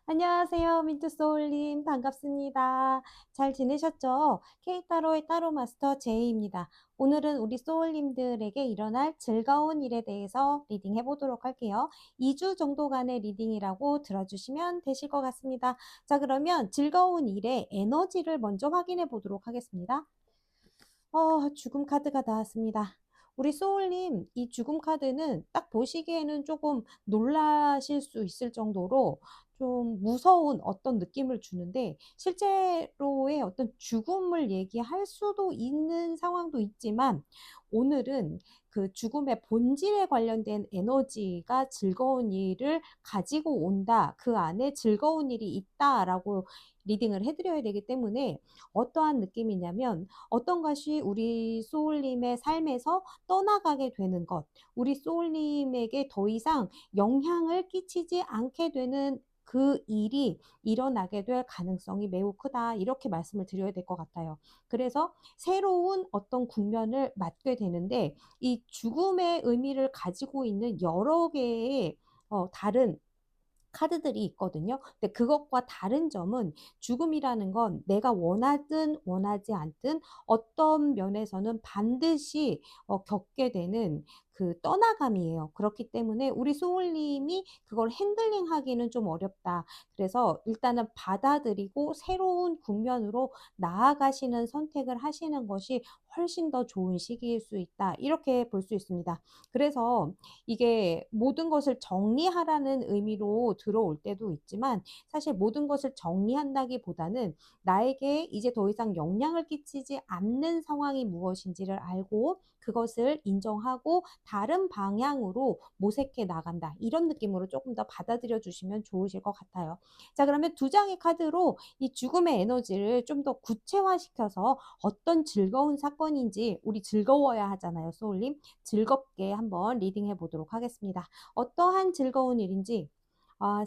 안녕하세요. 민트소울님. 반갑습니다. 잘 지내셨죠? K따로의 따로 마스터 제이입니다. 오늘은 우리 소울님들에게 일어날 즐거운 일에 대해서 리딩해 보도록 할게요. 2주 정도간의 리딩이라고 들어주시면 되실 것 같습니다. 자, 그러면 즐거운 일의 에너지를 먼저 확인해 보도록 하겠습니다. 죽음 카드가 나왔습니다. 우리 소울님, 이 죽음 카드는 딱 보시기에는 조금 놀라실 수 있을 정도로 좀 무서운 어떤 느낌을 주는데, 실제로의 어떤 죽음을 얘기할 수도 있는 상황도 있지만, 오늘은 그 죽음의 본질에 관련된 에너지가 즐거운 일을 가지고 온다. 그 안에 즐거운 일이 있다라고 리딩을 해드려야 되기 때문에 어떠한 느낌이냐면, 어떤 것이 우리 소울님의 삶에서 떠나가게 되는 것, 우리 소울님에게 더 이상 영향을 끼치지 않게 되는 그 일이 일어나게 될 가능성이 매우 크다. 이렇게 말씀을 드려야 될 것 같아요. 그래서 새로운 어떤 국면을 맞게 되는데, 이 죽음의 의미를 가지고 있는 여러 개의 다른 카드들이 있거든요. 근데 그것과 다른 점은, 죽음이라는 건 내가 원하든 원하지 않든 어떤 면에서는 반드시 겪게 되는 그 떠나감이에요. 그렇기 때문에 우리 소울님이 그걸 핸들링하기는 좀 어렵다. 그래서 일단은 받아들이고 새로운 국면으로 나아가시는 선택을 하시는 것이 훨씬 더 좋은 시기일 수 있다. 이렇게 볼 수 있습니다. 그래서 이게 모든 것을 정리하라는 의미로 들어올 때도 있지만, 사실 모든 것을 정리한다기보다는 나에게 이제 더 이상 영향을 끼치지 않는 상황이 무엇인지를 알고 그것을 인정하고 다른 방향으로 모색해 나간다. 이런 느낌으로 조금 더 받아들여 주시면 좋으실 것 같아요. 자, 그러면 두 장의 카드로 이 죽음의 에너지를 좀 더 구체화시켜서 어떤 즐거운 사건인지, 우리 즐거워야 하잖아요, 소울님. 즐겁게 한번 리딩해 보도록 하겠습니다. 어떠한 즐거운 일인지,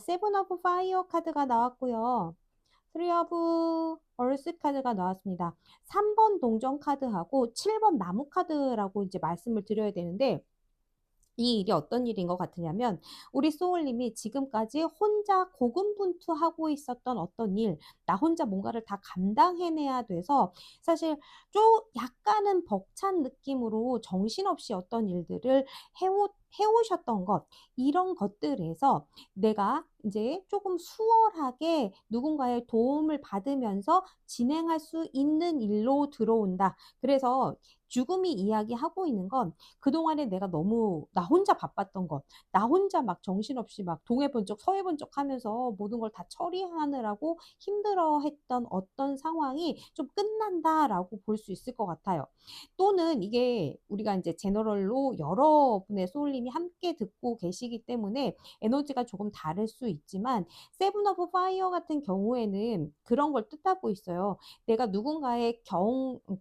세븐 오브 파이어 카드가 나왔고요. 쓰리 오브 얼스 카드가 나왔습니다. 3번 동전 카드하고 7번 나무 카드라고 이제 말씀을 드려야 되는데, 이 일이 어떤 일인 것 같으냐면, 우리 소울님이 지금까지 혼자 고군분투하고 있었던 어떤 일, 나 혼자 뭔가를 다 감당해내야 돼서 사실 좀 약간은 벅찬 느낌으로 정신없이 어떤 일들을 해오셨던 것, 이런 것들에서 내가 이제 조금 수월하게 누군가의 도움을 받으면서 진행할 수 있는 일로 들어온다. 그래서 죽음이 이야기하고 있는 건, 그동안에 내가 너무 나 혼자 바빴던 것, 나 혼자 막 정신없이 막 동해 번쩍 서해 번쩍 하면서 모든 걸 다 처리하느라고 힘들어했던 어떤 상황이 좀 끝난다라고 볼 수 있을 것 같아요. 또는 이게 우리가 이제 제너럴로 여러분의 소울님이 함께 듣고 계시기 때문에 에너지가 조금 다를 수 있지만, 세븐 오브 파이어 같은 경우에는 그런 걸 뜻하고 있어요. 내가 누군가의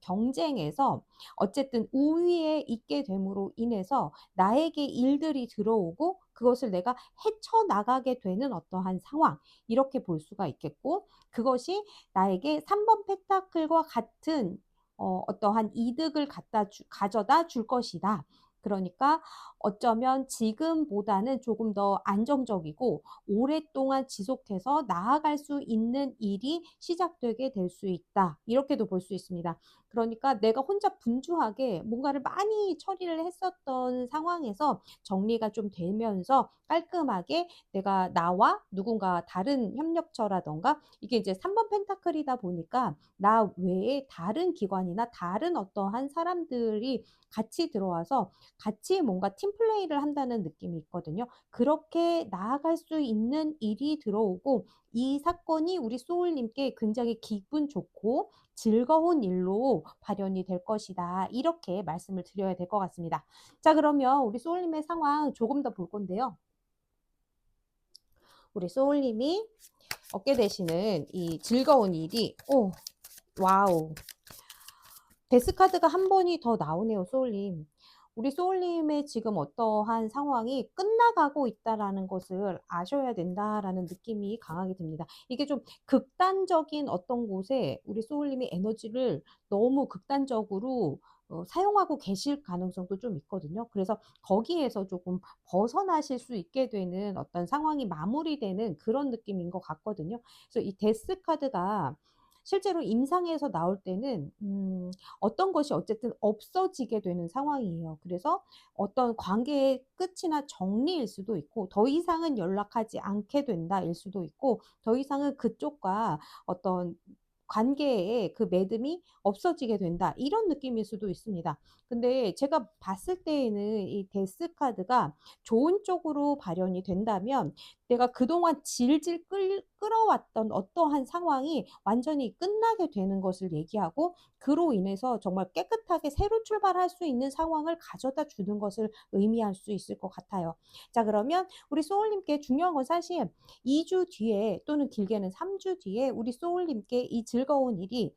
경쟁에서 어쨌든 우위에 있게 됨으로 인해서 나에게 일들이 들어오고 그것을 내가 헤쳐나가게 되는 어떠한 상황, 이렇게 볼 수가 있겠고, 그것이 나에게 3번 펜타클과 같은 어떠한 이득을 가져다 줄 것이다. 그러니까 어쩌면 지금보다는 조금 더 안정적이고 오랫동안 지속해서 나아갈 수 있는 일이 시작되게 될 수 있다. 이렇게도 볼 수 있습니다. 그러니까 내가 혼자 분주하게 뭔가를 많이 처리를 했었던 상황에서 정리가 좀 되면서 깔끔하게 내가 나와 누군가 다른 협력처라던가, 이게 이제 3번 펜타클이다 보니까 나 외에 다른 기관이나 다른 어떠한 사람들이 같이 들어와서 같이 뭔가 팀플레이를 한다는 느낌이 있거든요. 그렇게 나아갈 수 있는 일이 들어오고, 이 사건이 우리 소울님께 굉장히 기분 좋고 즐거운 일로 발현이 될 것이다. 이렇게 말씀을 드려야 될 것 같습니다. 자, 그러면 우리 소울님의 상황 조금 더 볼 건데요. 우리 소울님이 얻게 되시는 이 즐거운 일이, 와우. 데스 카드가 한 번이 더 나오네요, 소울님. 우리 소울님의 지금 어떠한 상황이 끝나가고 있다라는 것을 아셔야 된다라는 느낌이 강하게 듭니다. 이게 좀 극단적인 어떤 곳에 우리 소울님이 에너지를 너무 극단적으로 사용하고 계실 가능성도 좀 있거든요. 그래서 거기에서 조금 벗어나실 수 있게 되는 어떤 상황이 마무리되는 그런 느낌인 것 같거든요. 그래서 이 데스 카드가 실제로 임상에서 나올 때는 어떤 것이 어쨌든 없어지게 되는 상황이에요. 그래서 어떤 관계의 끝이나 정리일 수도 있고 더 이상은 연락하지 않게 된다일 수도 있고 더 이상은 그쪽과 어떤 관계에 그 매듭이 없어지게 된다. 이런 느낌일 수도 있습니다. 근데 제가 봤을 때에는 이 데스 카드가 좋은 쪽으로 발현이 된다면 내가 그동안 질질 끌어왔던 어떠한 상황이 완전히 끝나게 되는 것을 얘기하고 그로 인해서 정말 깨끗하게 새로 출발할 수 있는 상황을 가져다 주는 것을 의미할 수 있을 것 같아요. 자, 그러면 우리 소울님께 중요한 건 사실 2주 뒤에 또는 길게는 3주 뒤에 우리 소울님께 이 즐거운 일이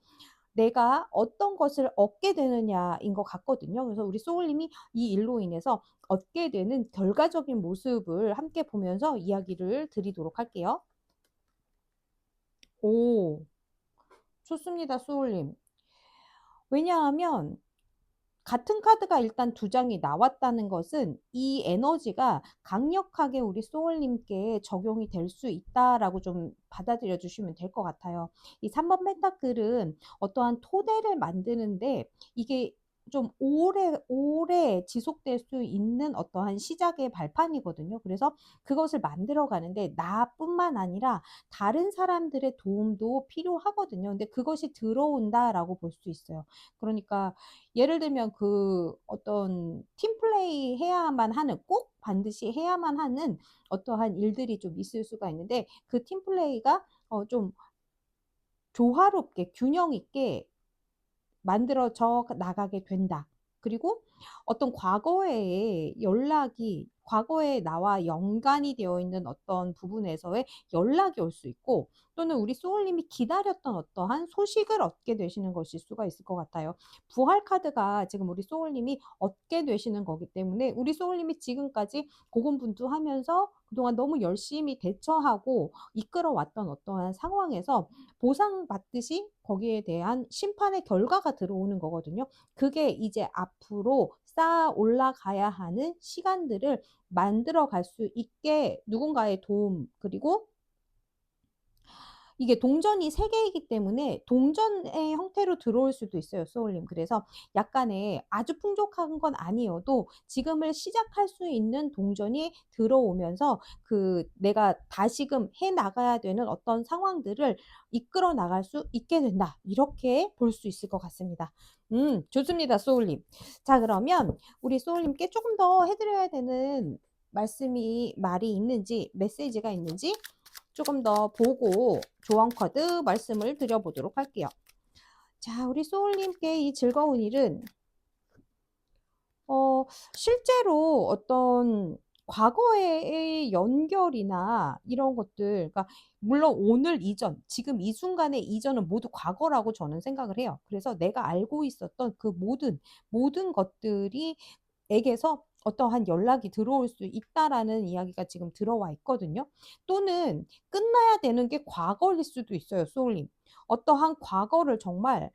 내가 어떤 것을 얻게 되느냐인 것 같거든요. 그래서 우리 소울님이 이 일로 인해서 얻게 되는 결과적인 모습을 함께 보면서 이야기를 드리도록 할게요. 오, 좋습니다, 소울님. 왜냐하면 같은 카드가 일단 두 장이 나왔다는 것은 이 에너지가 강력하게 우리 소울님께 적용이 될 수 있다라고 좀 받아들여 주시면 될 것 같아요. 이 3번 펜타클은 어떠한 토대를 만드는데 이게 좀 오래 지속될 수 있는 어떠한 시작의 발판이거든요. 그래서 그것을 만들어 가는데 나뿐만 아니라 다른 사람들의 도움도 필요하거든요. 근데 그것이 들어온다라고 볼 수 있어요. 그러니까 예를 들면 그 어떤 팀플레이 해야만 하는 꼭 반드시 해야만 하는 어떠한 일들이 좀 있을 수가 있는데 그 팀플레이가 좀 조화롭게 균형 있게 만들어져 나가게 된다. 그리고 어떤 과거의 연락이 과거에 나와 연관이 되어 있는 어떤 부분에서의 연락이 올 수 있고 또는 우리 소울님이 기다렸던 어떠한 소식을 얻게 되시는 것일 수가 있을 것 같아요. 부활 카드가 지금 우리 소울님이 얻게 되시는 거기 때문에 우리 소울님이 지금까지 고군분투하면서 그동안 너무 열심히 대처하고 이끌어왔던 어떠한 상황에서 보상받듯이 거기에 대한 심판의 결과가 들어오는 거거든요. 그게 이제 앞으로 쌓아 올라가야 하는 시간들을 만들어 갈 수 있게 누군가의 도움 그리고 이게 동전이 세 개이기 때문에 동전의 형태로 들어올 수도 있어요, 소울님. 그래서 약간의 아주 풍족한 건 아니어도 지금을 시작할 수 있는 동전이 들어오면서 그 내가 다시금 해 나가야 되는 어떤 상황들을 이끌어 나갈 수 있게 된다. 이렇게 볼 수 있을 것 같습니다. 좋습니다, 소울님. 자, 그러면 우리 소울님께 조금 더 해드려야 되는 말이 있는지, 메시지가 있는지 조금 더 보고 조언 카드 말씀을 드려보도록 할게요. 자, 우리 소울님께 이 즐거운 일은 실제로 어떤 과거의 연결이나 이런 것들, 그러니까 물론 오늘 이전, 지금 이 순간의 이전은 모두 과거라고 저는 생각을 해요. 그래서 내가 알고 있었던 그 모든 것들이 에게서 어떠한 연락이 들어올 수 있다라는 이야기가 지금 들어와 있거든요. 또는 끝나야 되는 게 과거일 수도 있어요, 소울님. 어떠한 과거를 정말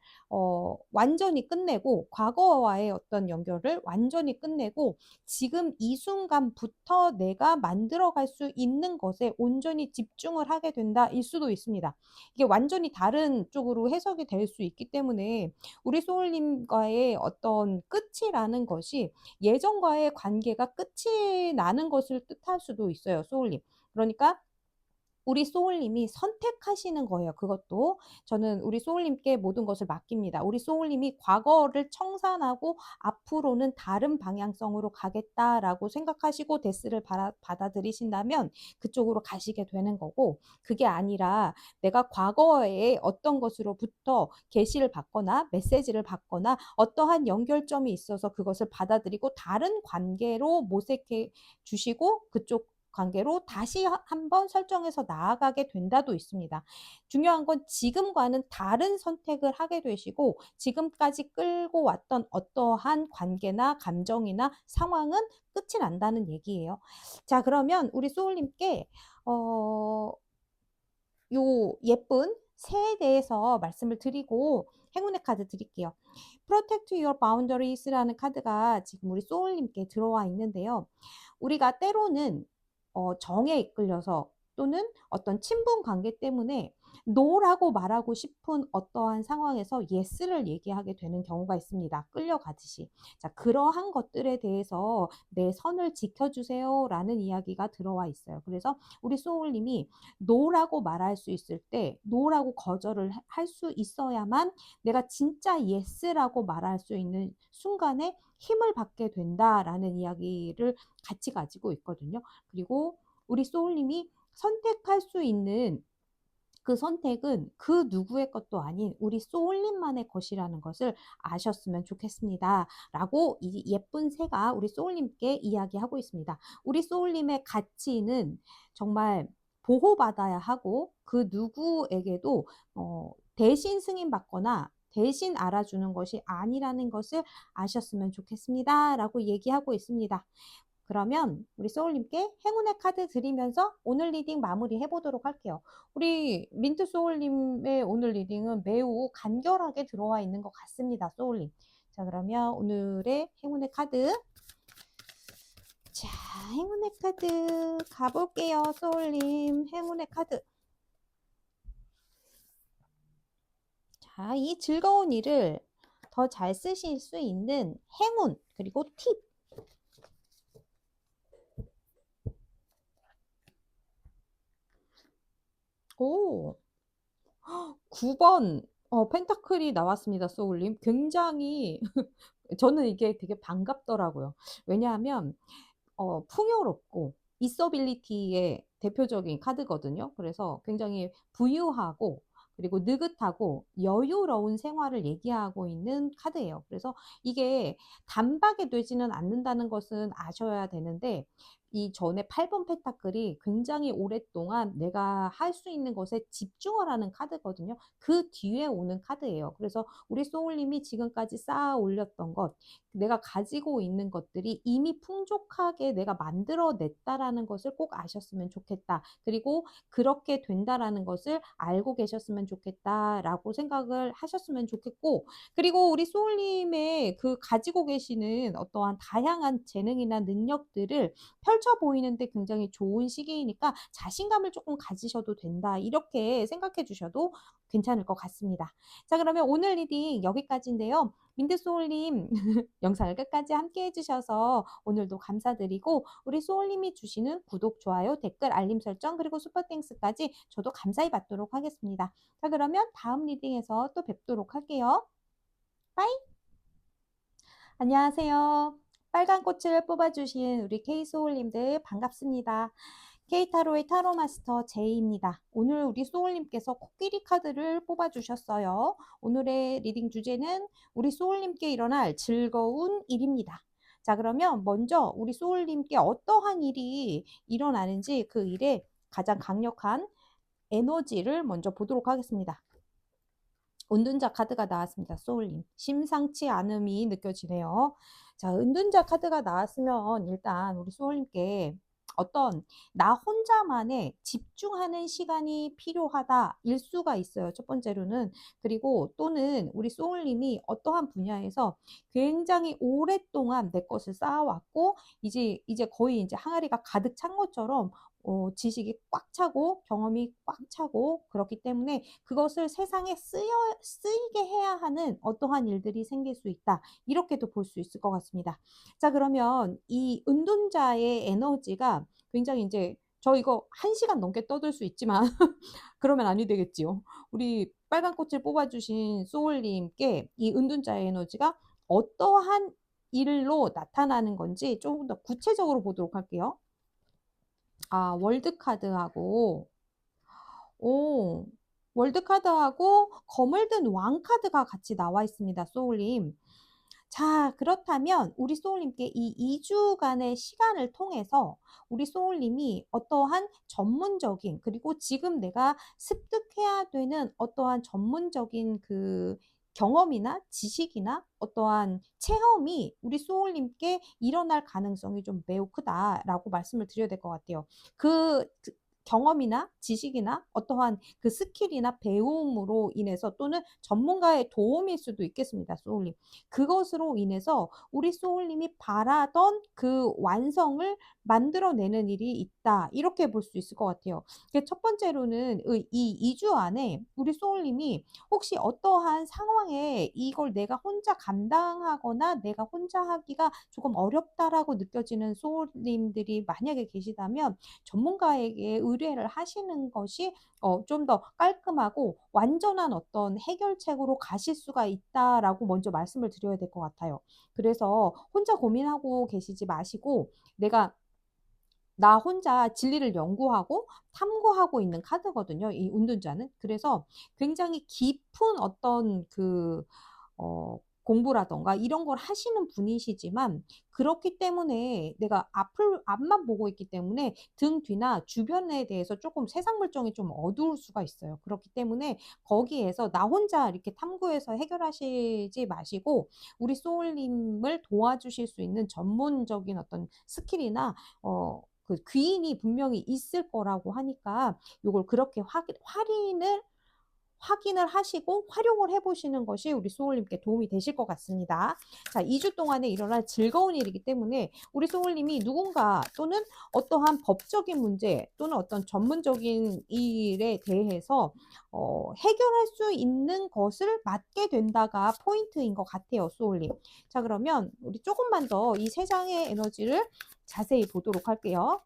완전히 끝내고 과거와의 어떤 연결을 완전히 끝내고 지금 이 순간부터 내가 만들어갈 수 있는 것에 온전히 집중을 하게 된다일 수도 있습니다. 이게 완전히 다른 쪽으로 해석이 될 수 있기 때문에 우리 소울님과의 어떤 끝이라는 것이 예전과의 관계가 끝이 나는 것을 뜻할 수도 있어요, 소울님. 그러니까 우리 소울님이 선택하시는 거예요. 그것도 저는 우리 소울님께 모든 것을 맡깁니다. 우리 소울님이 과거를 청산하고 앞으로는 다른 방향성으로 가겠다라고 생각하시고 데스를 받아들이신다면 그쪽으로 가시게 되는 거고 그게 아니라 내가 과거에 어떤 것으로부터 계시를 받거나 메시지를 받거나 어떠한 연결점이 있어서 그것을 받아들이고 다른 관계로 모색해 주시고 그쪽 관계로 다시 한번 설정해서 나아가게 된다도 있습니다. 중요한 건 지금과는 다른 선택을 하게 되시고 지금까지 끌고 왔던 어떠한 관계나 감정이나 상황은 끝이 난다는 얘기예요. 자, 그러면 우리 소울님께 요 예쁜 새에 대해서 말씀을 드리고 행운의 카드 드릴게요. Protect Your Boundaries라는 카드가 지금 우리 소울님께 들어와 있는데요. 우리가 때로는 정에 이끌려서 또는 어떤 친분 관계 때문에 노라고 말하고 싶은 어떠한 상황에서 예스를 얘기하게 되는 경우가 있습니다. 끌려가듯이. 자, 그러한 것들에 대해서 내 선을 지켜주세요 라는 이야기가 들어와 있어요. 그래서 우리 소울님이 노라고 말할 수 있을 때 노라고 거절을 할 수 있어야만 내가 진짜 예스라고 말할 수 있는 순간에 힘을 받게 된다라는 이야기를 같이 가지고 있거든요. 그리고 우리 소울님이 선택할 수 있는 그 선택은 그 누구의 것도 아닌 우리 소울님만의 것이라는 것을 아셨으면 좋겠습니다. 라고 이 예쁜 새가 우리 소울님께 이야기하고 있습니다. 우리 소울님의 가치는 정말 보호받아야 하고 그 누구에게도 대신 승인받거나 대신 알아주는 것이 아니라는 것을 아셨으면 좋겠습니다. 라고 얘기하고 있습니다. 그러면 우리 소울님께 행운의 카드 드리면서 오늘 리딩 마무리 해보도록 할게요. 우리 민트 소울님의 오늘 리딩은 매우 간결하게 들어와 있는 것 같습니다. 소울님. 자, 그러면 오늘의 행운의 카드. 자, 행운의 카드 가볼게요. 소울님. 행운의 카드. 자, 이 즐거운 일을 더 잘 쓰실 수 있는 행운 그리고 팁. 오, 9번 펜타클이 나왔습니다. 소울님. 굉장히 저는 이게 되게 반갑더라고요. 왜냐하면 풍요롭고 있어빌리티의 대표적인 카드거든요. 그래서 굉장히 부유하고 그리고 느긋하고 여유로운 생활을 얘기하고 있는 카드예요. 그래서 이게 단박에 되지는 않는다는 것은 아셔야 되는데 이 전에 8번 펜타클이 굉장히 오랫동안 내가 할 수 있는 것에 집중을 하는 카드거든요. 그 뒤에 오는 카드예요. 그래서 우리 소울님이 지금까지 쌓아 올렸던 것, 내가 가지고 있는 것들이 이미 풍족하게 내가 만들어냈다라는 것을 꼭 아셨으면 좋겠다. 그리고 그렇게 된다라는 것을 알고 계셨으면 좋겠다라고 생각을 하셨으면 좋겠고, 그리고 우리 소울님의 그 가지고 계시는 어떠한 다양한 재능이나 능력들을 펼쳐 보이는데 굉장히 좋은 시기이니까 자신감을 조금 가지셔도 된다. 이렇게 생각해 주셔도 괜찮을 것 같습니다. 자, 그러면 오늘 리딩 여기까지인데요. 민트소울님 영상을 끝까지 함께 해주셔서 오늘도 감사드리고 우리 소울님이 주시는 구독, 좋아요, 댓글, 알림 설정 그리고 슈퍼땡스까지 저도 감사히 받도록 하겠습니다. 자, 그러면 다음 리딩에서 또 뵙도록 할게요. 빠이! 안녕하세요. 빨간 꽃을 뽑아주신 우리 K소울님들 반갑습니다. K타로의 타로 마스터 제이입니다. 오늘 우리 소울님께서 코끼리 카드를 뽑아주셨어요. 오늘의 리딩 주제는 우리 소울님께 일어날 즐거운 일입니다. 자, 그러면 먼저 우리 소울님께 어떠한 일이 일어나는지 그 일에 가장 강력한 에너지를 먼저 보도록 하겠습니다. 은둔자 카드가 나왔습니다. 소울님. 심상치 않음이 느껴지네요. 자, 은둔자 카드가 나왔으면 일단 우리 소울님께 어떤 나 혼자만의 집중하는 시간이 필요하다 일 수가 있어요. 첫 번째로는. 그리고 또는 우리 소울님이 어떠한 분야에서 굉장히 오랫동안 내 것을 쌓아왔고 이제 거의 이제 항아리가 가득 찬 것처럼 지식이 꽉 차고 경험이 꽉 차고 그렇기 때문에 그것을 세상에 쓰이게 해야 하는 어떠한 일들이 생길 수 있다. 이렇게도 볼 수 있을 것 같습니다. 자, 그러면 이 은둔자의 에너지가 굉장히 이제 저 이거 1시간 넘게 떠들 수 있지만 그러면 아니 되겠지요. 우리 빨간 꽃을 뽑아주신 소울님께 이 은둔자의 에너지가 어떠한 일로 나타나는 건지 조금 더 구체적으로 보도록 할게요. 아, 월드카드하고, 오, 월드카드하고 검을 든 왕카드가 같이 나와 있습니다, 소울님. 자, 그렇다면 우리 소울님께 이 2주간의 시간을 통해서 우리 소울님이 어떠한 전문적인, 그리고 지금 내가 습득해야 되는 어떠한 전문적인 그 경험이나 지식이나 어떠한 체험이 우리 소울님께 일어날 가능성이 좀 매우 크다라고 말씀을 드려야 될 것 같아요. 경험이나 지식이나 어떠한 그 스킬이나 배움으로 인해서 또는 전문가의 도움일 수도 있겠습니다. 소울님. 그것으로 인해서 우리 소울님이 바라던 그 완성을 만들어내는 일이 있다. 이렇게 볼 수 있을 것 같아요. 첫 번째로는 이 2주 안에 우리 소울님이 혹시 어떠한 상황에 이걸 내가 혼자 감당하거나 내가 혼자 하기가 조금 어렵다라고 느껴지는 소울님들이 만약에 계시다면 전문가에게 의뢰를 하시는 것이 좀 더 깔끔하고 완전한 어떤 해결책으로 가실 수가 있다라고 먼저 말씀을 드려야 될 것 같아요. 그래서 혼자 고민하고 계시지 마시고 내가 나 혼자 진리를 연구하고 탐구하고 있는 카드거든요. 이 운둔자는. 그래서 굉장히 깊은 어떤 공부라던가 이런 걸 하시는 분이시지만 그렇기 때문에 내가 앞만 보고 있기 때문에 등 뒤나 주변에 대해서 조금 세상 물정이 좀 어두울 수가 있어요. 그렇기 때문에 거기에서 나 혼자 이렇게 탐구해서 해결하시지 마시고 우리 소울님을 도와주실 수 있는 전문적인 어떤 스킬이나 그 귀인이 분명히 있을 거라고 하니까 요걸 그렇게 확인을 하시고 활용을 해보시는 것이 우리 소울님께 도움이 되실 것 같습니다. 자, 2주 동안에 일어날 즐거운 일이기 때문에 우리 소울님이 누군가 또는 어떠한 법적인 문제 또는 어떤 전문적인 일에 대해서 해결할 수 있는 것을 맡게 된다가 포인트인 것 같아요, 소울님. 자, 그러면 우리 조금만 더 이 세 장의 에너지를 자세히 보도록 할게요.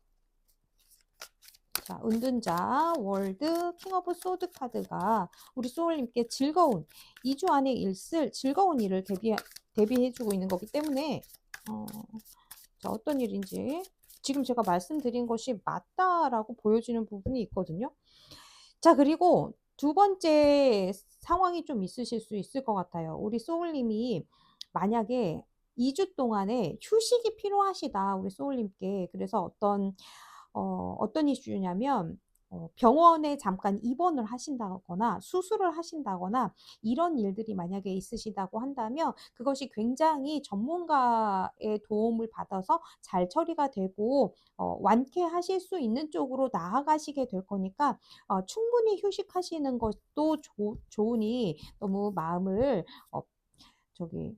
자, 은둔자, 월드, 킹 오브 소드 카드가 우리 소울님께 즐거운 2주 안에 있을 즐거운 일을 대비해주고 있는 거기 때문에 자, 어떤 일인지 지금 제가 말씀드린 것이 맞다라고 보여지는 부분이 있거든요. 자, 그리고 두 번째 상황이 좀 있으실 수 있을 것 같아요. 우리 소울님이 만약에 2주 동안에 휴식이 필요하시다, 우리 소울님께. 그래서 어떤 이슈냐면 병원에 잠깐 입원을 하신다거나 수술을 하신다거나 이런 일들이 만약에 있으시다고 한다면 그것이 굉장히 전문가의 도움을 받아서 잘 처리가 되고 완쾌하실 수 있는 쪽으로 나아가시게 될 거니까 충분히 휴식하시는 것도 좋으니 너무 마음을 저기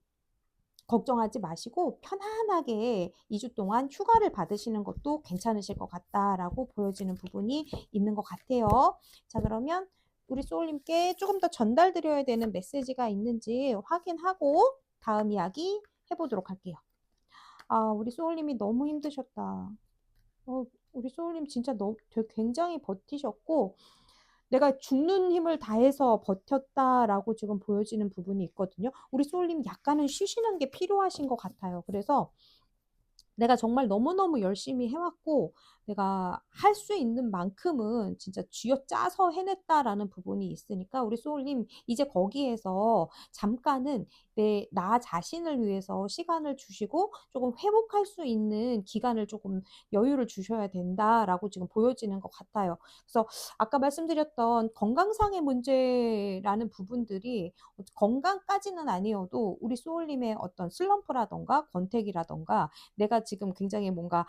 걱정하지 마시고 편안하게 2주 동안 휴가를 받으시는 것도 괜찮으실 것 같다라고 보여지는 부분이 있는 것 같아요. 자, 그러면 우리 소울님께 조금 더 전달드려야 되는 메시지가 있는지 확인하고 다음 이야기 해보도록 할게요. 우리 소울님이 너무 힘드셨다. 우리 소울님 진짜 굉장히 버티셨고 내가 죽는 힘을 다해서 버텼다라고 지금 보여지는 부분이 있거든요. 우리 소울님 약간은 쉬시는 게 필요하신 것 같아요. 그래서 내가 정말 너무너무 열심히 해왔고 내가 할 수 있는 만큼은 진짜 쥐어짜서 해냈다라는 부분이 있으니까 우리 소울님 이제 거기에서 잠깐은 나 자신을 위해서 시간을 주시고 조금 회복할 수 있는 기간을 조금 여유를 주셔야 된다라고 지금 보여지는 것 같아요. 그래서 아까 말씀드렸던 건강상의 문제라는 부분들이 건강까지는 아니어도 우리 소울님의 어떤 슬럼프라던가 권태기라던가 내가 지금 굉장히 뭔가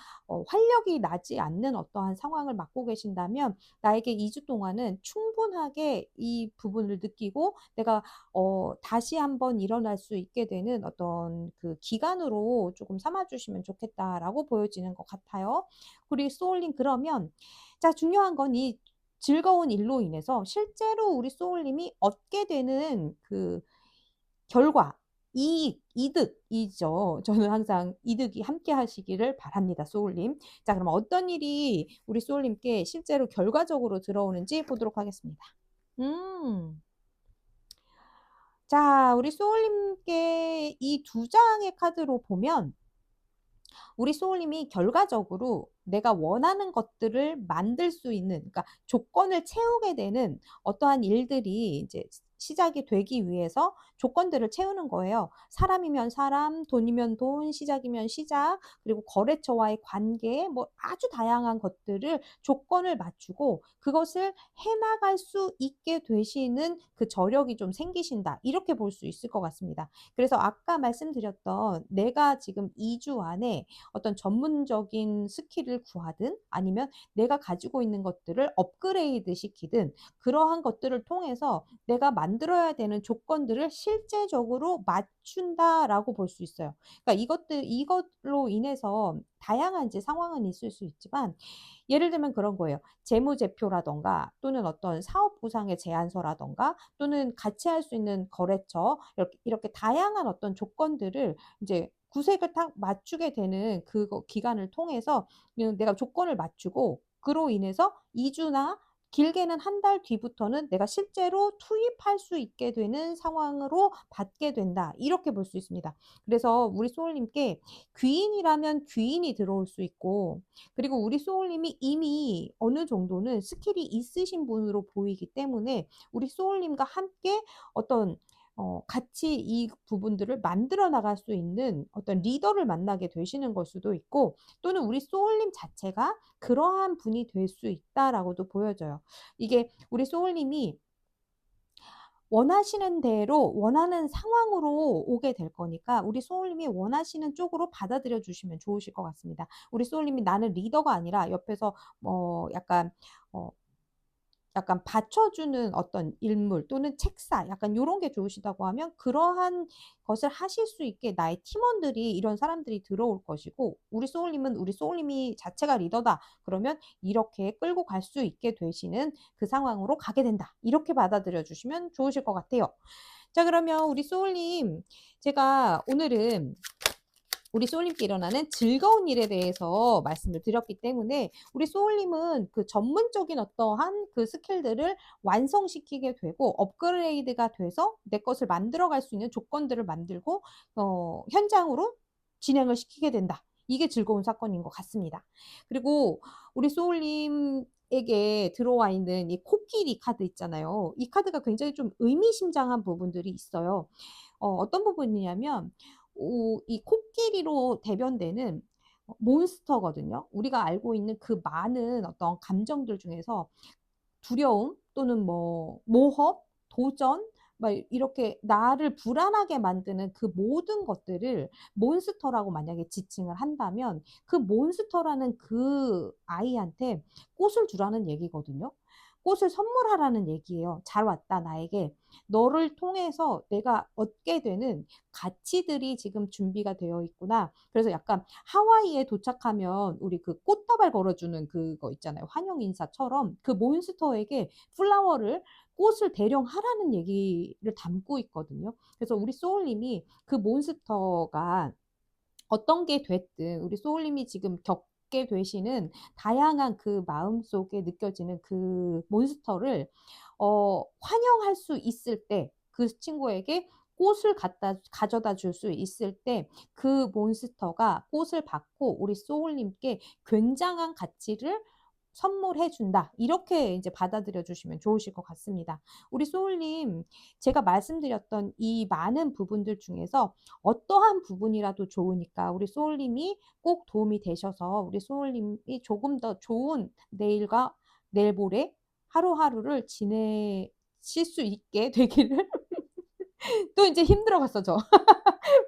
활력이 나지 않는 어떠한 상황을 맞고 계신다면 나에게 2주 동안은 충분하게 이 부분을 느끼고 내가 다시 한번 일어날 수 있게 되는 어떤 그 기간으로 조금 삼아주시면 좋겠다라고 보여지는 것 같아요. 우리 소울님 그러면 자, 중요한 건 이 즐거운 일로 인해서 실제로 우리 소울님이 얻게 되는 그 결과 이득이죠. 저는 항상 이득이 함께 하시기를 바랍니다, 소울님. 자, 그럼 어떤 일이 우리 소울님께 실제로 결과적으로 들어오는지 보도록 하겠습니다. 자, 우리 소울님께 이 두 장의 카드로 보면 우리 소울님이 결과적으로 내가 원하는 것들을 만들 수 있는, 그러니까 조건을 채우게 되는 어떠한 일들이 이제 시작이 되기 위해서 조건들을 채우는 거예요. 사람이면 사람, 돈이면 돈, 시작이면 시작, 그리고 거래처와의 관계, 뭐 아주 다양한 것들을 조건을 맞추고 그것을 해나갈 수 있게 되시는 그 저력이 좀 생기신다. 이렇게 볼 수 있을 것 같습니다. 그래서 아까 말씀드렸던 내가 지금 2주 안에 어떤 전문적인 스킬을 구하든 아니면 내가 가지고 있는 것들을 업그레이드 시키든 그러한 것들을 통해서 내가 만들어야 되는 조건들을 실제적으로 맞춘다라고 볼 수 있어요. 그러니까 이것로 인해서 다양한 이제 상황은 있을 수 있지만 예를 들면 그런 거예요. 재무제표라던가 또는 어떤 사업 구상의 제안서라던가 또는 같이 할 수 있는 거래처 이렇게 다양한 어떤 조건들을 이제 구색을 딱 맞추게 되는 그거 기간을 통해서 내가 조건을 맞추고 그로 인해서 2주나 길게는 한 달 뒤부터는 내가 실제로 투입할 수 있게 되는 상황으로 받게 된다. 이렇게 볼 수 있습니다. 그래서 우리 소울님께 귀인이라면 귀인이 들어올 수 있고 그리고 우리 소울님이 이미 어느 정도는 스킬이 있으신 분으로 보이기 때문에 우리 소울님과 함께 어떤 같이 이 부분들을 만들어 나갈 수 있는 어떤 리더를 만나게 되시는 걸 수도 있고 또는 우리 소울님 자체가 그러한 분이 될 수 있다라고도 보여져요. 이게 우리 소울님이 원하시는 대로 원하는 상황으로 오게 될 거니까 우리 소울님이 원하시는 쪽으로 받아들여 주시면 좋으실 것 같습니다. 우리 소울님이 나는 리더가 아니라 옆에서 약간 어 약간 받쳐주는 어떤 인물 또는 책사 약간 요런 게 좋으시다고 하면 그러한 것을 하실 수 있게 나의 팀원들이 이런 사람들이 들어올 것이고 우리 소울님은 우리 소울님이 자체가 리더다. 그러면 이렇게 끌고 갈 수 있게 되시는 그 상황으로 가게 된다. 이렇게 받아들여 주시면 좋으실 것 같아요. 자, 그러면 우리 소울님 제가 오늘은 우리 소울님께 일어나는 즐거운 일에 대해서 말씀을 드렸기 때문에 우리 소울님은 그 전문적인 어떠한 그 스킬들을 완성시키게 되고 업그레이드가 돼서 내 것을 만들어갈 수 있는 조건들을 만들고 현장으로 진행을 시키게 된다. 이게 즐거운 사건인 것 같습니다. 그리고 우리 소울님에게 들어와 있는 이 코끼리 카드 있잖아요. 이 카드가 굉장히 좀 의미심장한 부분들이 있어요. 어떤 부분이냐면 이 코끼리로 대변되는 몬스터거든요. 우리가 알고 있는 그 많은 어떤 감정들 중에서 두려움 또는 뭐 모험, 도전 막 이렇게 나를 불안하게 만드는 그 모든 것들을 몬스터라고 만약에 지칭을 한다면 그 몬스터라는 그 아이한테 꽃을 주라는 얘기거든요. 꽃을 선물하라는 얘기예요. 잘 왔다 나에게. 너를 통해서 내가 얻게 되는 가치들이 지금 준비가 되어 있구나. 그래서 약간 하와이에 도착하면 우리 그 꽃다발 걸어주는 그거 있잖아요. 환영 인사처럼 그 몬스터에게 플라워를 꽃을 대령하라는 얘기를 담고 있거든요. 그래서 우리 소울님이 그 몬스터가 어떤 게 됐든 우리 소울님이 지금 겪게 되시는 다양한 그 마음속에 느껴지는 그 몬스터를 환영할 수 있을 때 그 친구에게 꽃을 가져다 줄 수 있을 때 그 몬스터가 꽃을 받고 우리 소울님께 굉장한 가치를 선물해 준다. 이렇게 이제 받아들여 주시면 좋으실 것 같습니다. 우리 소울님, 제가 말씀드렸던 이 많은 부분들 중에서 어떠한 부분이라도 좋으니까 우리 소울님이 꼭 도움이 되셔서 우리 소울님이 조금 더 좋은 내일과 내일 모레 하루하루를 지내실 수 있게 되기를 또 이제 힘들어갔어, 저.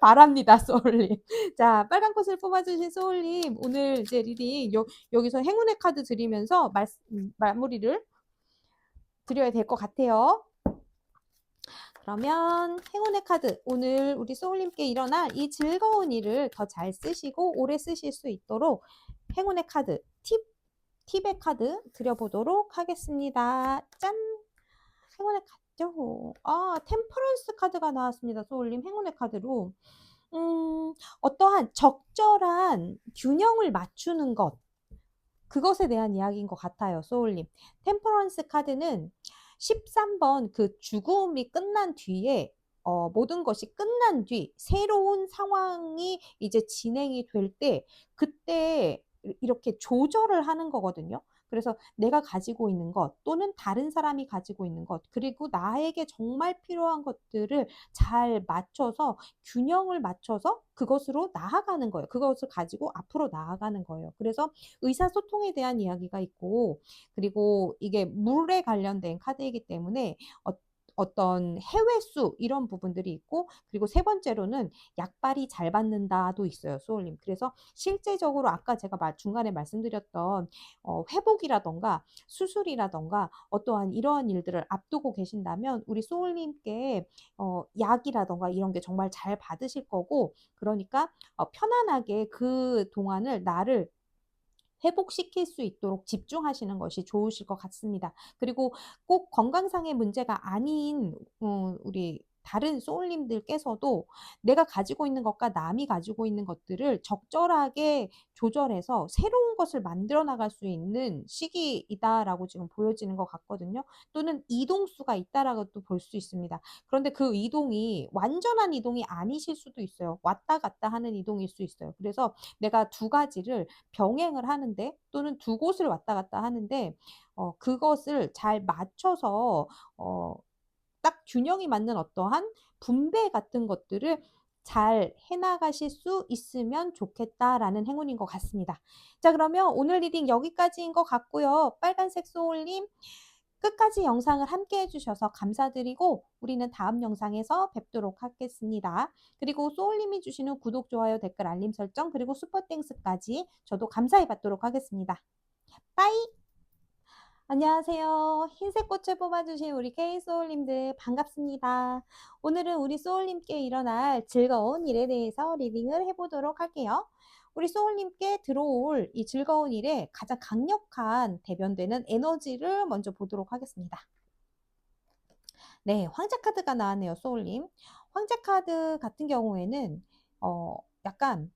바랍니다, 소울님. 자, 빨간 꽃을 뽑아주신 소울님, 오늘 이제 리딩 여기서 행운의 카드 드리면서 마무리를 드려야 될 것 같아요. 그러면 행운의 카드, 오늘 우리 소울님께 일어날 이 즐거운 일을 더 잘 쓰시고 오래 쓰실 수 있도록 행운의 카드, 팁의 카드 드려보도록 하겠습니다. 짠! 행운의 카드죠. 템퍼런스 카드가 나왔습니다. 소울님 행운의 카드로. 어떠한 적절한 균형을 맞추는 것, 그것에 대한 이야기인 것 같아요. 소울님. 템퍼런스 카드는 13번 그 죽음이 끝난 뒤에 모든 것이 끝난 뒤 새로운 상황이 이제 진행이 될 때 그때 이렇게 조절을 하는 거거든요. 그래서 내가 가지고 있는 것 또는 다른 사람이 가지고 있는 것 그리고 나에게 정말 필요한 것들을 잘 맞춰서 균형을 맞춰서 그것으로 나아가는 거예요. 그것을 가지고 앞으로 나아가는 거예요. 그래서 의사소통에 대한 이야기가 있고 그리고 이게 물에 관련된 카드이기 때문에 어떤 해외수 이런 부분들이 있고 그리고 세 번째로는 약발이 잘 받는다도 있어요. 소울님. 그래서 실제적으로 아까 제가 중간에 말씀드렸던 회복이라던가 수술이라던가 어떠한 이러한 일들을 앞두고 계신다면 우리 소울님께 약이라던가 이런 게 정말 잘 받으실 거고 그러니까 편안하게 그 동안을 나를 회복시킬 수 있도록 집중하시는 것이 좋으실 것 같습니다. 그리고 꼭 건강상의 문제가 아닌 우리 다른 소울님들께서도 내가 가지고 있는 것과 남이 가지고 있는 것들을 적절하게 조절해서 새로운 것을 만들어 나갈 수 있는 시기이다라고 지금 보여지는 것 같거든요. 또는 이동수가 있다라고도 볼 수 있습니다. 그런데 그 이동이 완전한 이동이 아니실 수도 있어요. 왔다 갔다 하는 이동일 수 있어요. 그래서 내가 두 가지를 병행을 하는데 또는 두 곳을 왔다 갔다 하는데 그것을 잘 맞춰서 딱 균형이 맞는 어떠한 분배 같은 것들을 잘 해나가실 수 있으면 좋겠다라는 행운인 것 같습니다. 자, 그러면 오늘 리딩 여기까지인 것 같고요. 빨간색 소울님 끝까지 영상을 함께 해주셔서 감사드리고 우리는 다음 영상에서 뵙도록 하겠습니다. 그리고 소울님이 주시는 구독, 좋아요, 댓글, 알림 설정 그리고 슈퍼땡스까지 저도 감사히 받도록 하겠습니다. 빠이! 안녕하세요. 흰색 꽃을 뽑아주신 우리 K소울님들 반갑습니다. 오늘은 우리 소울님께 일어날 즐거운 일에 대해서 리딩을 해보도록 할게요. 우리 소울님께 들어올 이 즐거운 일에 가장 강력한 대변되는 에너지를 먼저 보도록 하겠습니다. 네, 황제 카드가 나왔네요, 소울님. 황제 카드 같은 경우에는 약간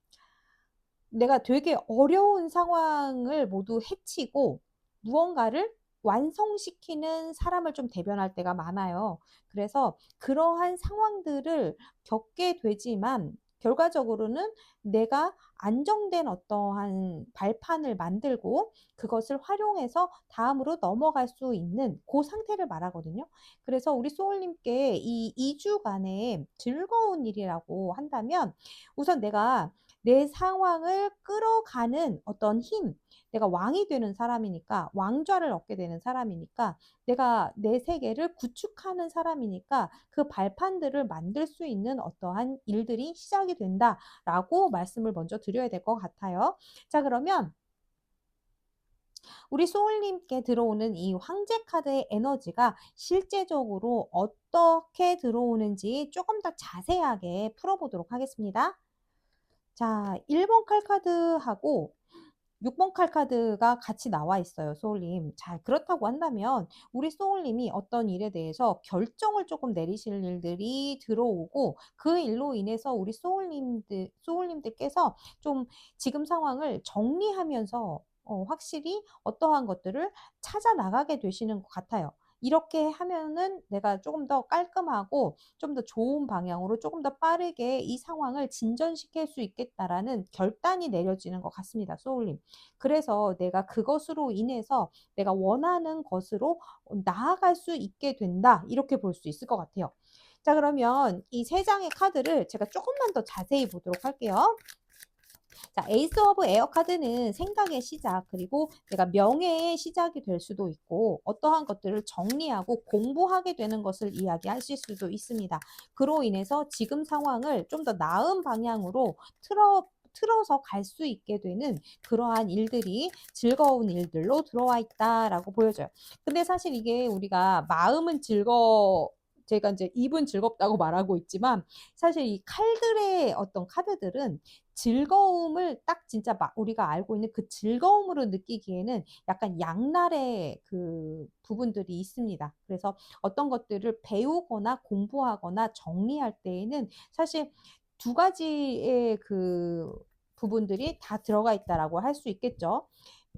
내가 되게 어려운 상황을 모두 해치고 무언가를 완성시키는 사람을 좀 대변할 때가 많아요. 그래서 그러한 상황들을 겪게 되지만 결과적으로는 내가 안정된 어떠한 발판을 만들고 그것을 활용해서 다음으로 넘어갈 수 있는 그 상태를 말하거든요. 그래서 우리 소울님께 이 2주간의 즐거운 일이라고 한다면 우선 내가 내 상황을 끌어가는 어떤 힘, 내가 왕이 되는 사람이니까, 왕좌를 얻게 되는 사람이니까, 내가 내 세계를 구축하는 사람이니까 그 발판들을 만들 수 있는 어떠한 일들이 시작이 된다라고 말씀을 먼저 드려야 될 것 같아요. 자, 그러면 우리 소울님께 들어오는 이 황제 카드의 에너지가 실제적으로 어떻게 들어오는지 조금 더 자세하게 풀어보도록 하겠습니다. 자, 1번 칼카드하고 6번 칼카드가 같이 나와 있어요, 소울님. 자, 그렇다고 한다면 우리 소울님이 어떤 일에 대해서 결정을 조금 내리실 일들이 들어오고 그 일로 인해서 우리 소울님들께서 좀 지금 상황을 정리하면서 확실히 어떠한 것들을 찾아 나가게 되시는 것 같아요. 이렇게 하면은 내가 조금 더 깔끔하고 좀 더 좋은 방향으로 조금 더 빠르게 이 상황을 진전시킬 수 있겠다라는 결단이 내려지는 것 같습니다, 소울님. 그래서 내가 그것으로 인해서 내가 원하는 것으로 나아갈 수 있게 된다. 이렇게 볼 수 있을 것 같아요. 자, 그러면 이 세 장의 카드를 제가 조금만 더 자세히 보도록 할게요. 자, 에이스 오브 에어 카드는 생각의 시작 그리고 내가 명예의 시작이 될 수도 있고 어떠한 것들을 정리하고 공부하게 되는 것을 이야기하실 수도 있습니다. 그로 인해서 지금 상황을 좀 더 나은 방향으로 틀어서 갈 수 있게 되는 그러한 일들이 즐거운 일들로 들어와 있다라고 보여져요. 근데 사실 이게 우리가 마음은 제가 이제 입은 즐겁다고 말하고 있지만 사실 이 칼들의 어떤 카드들은 즐거움을 딱 진짜 우리가 알고 있는 그 즐거움으로 느끼기에는 약간 양날의 그 부분들이 있습니다. 그래서 어떤 것들을 배우거나 공부하거나 정리할 때에는 사실 두 가지의 그 부분들이 다 들어가 있다라고 할 수 있겠죠.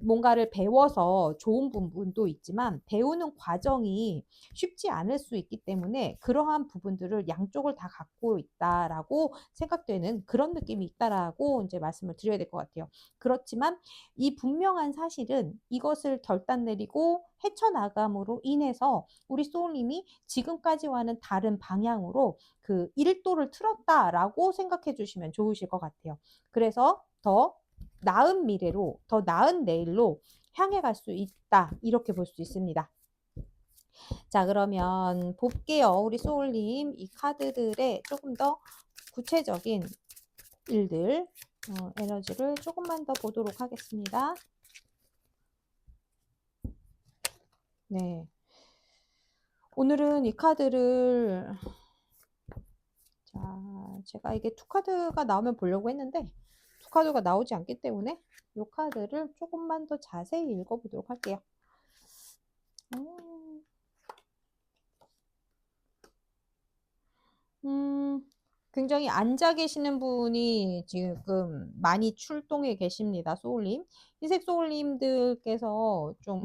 뭔가를 배워서 좋은 부분도 있지만 배우는 과정이 쉽지 않을 수 있기 때문에 그러한 부분들을 양쪽을 다 갖고 있다라고 생각되는 그런 느낌이 있다라고 이제 말씀을 드려야 될 것 같아요. 그렇지만 이 분명한 사실은 이것을 결단 내리고 헤쳐나감으로 인해서 우리 소울님이 지금까지와는 다른 방향으로 그 일도를 틀었다라고 생각해 주시면 좋으실 것 같아요. 그래서 더 나은 미래로, 더 나은 내일로 향해 갈 수 있다. 이렇게 볼 수 있습니다. 자, 그러면 볼게요. 우리 소울님, 이 카드들의 조금 더 구체적인 일들, 에너지를 조금만 더 보도록 하겠습니다. 네. 오늘은 이 카드를, 자, 제가 이게 두 카드가 나오면 보려고 했는데, 두 카드가 나오지 않기 때문에 이 카드를 조금만 더 자세히 읽어보도록 할게요. 굉장히 앉아 계시는 분이 지금 많이 출동해 계십니다. 소울님. 흰색 소울님들께서 좀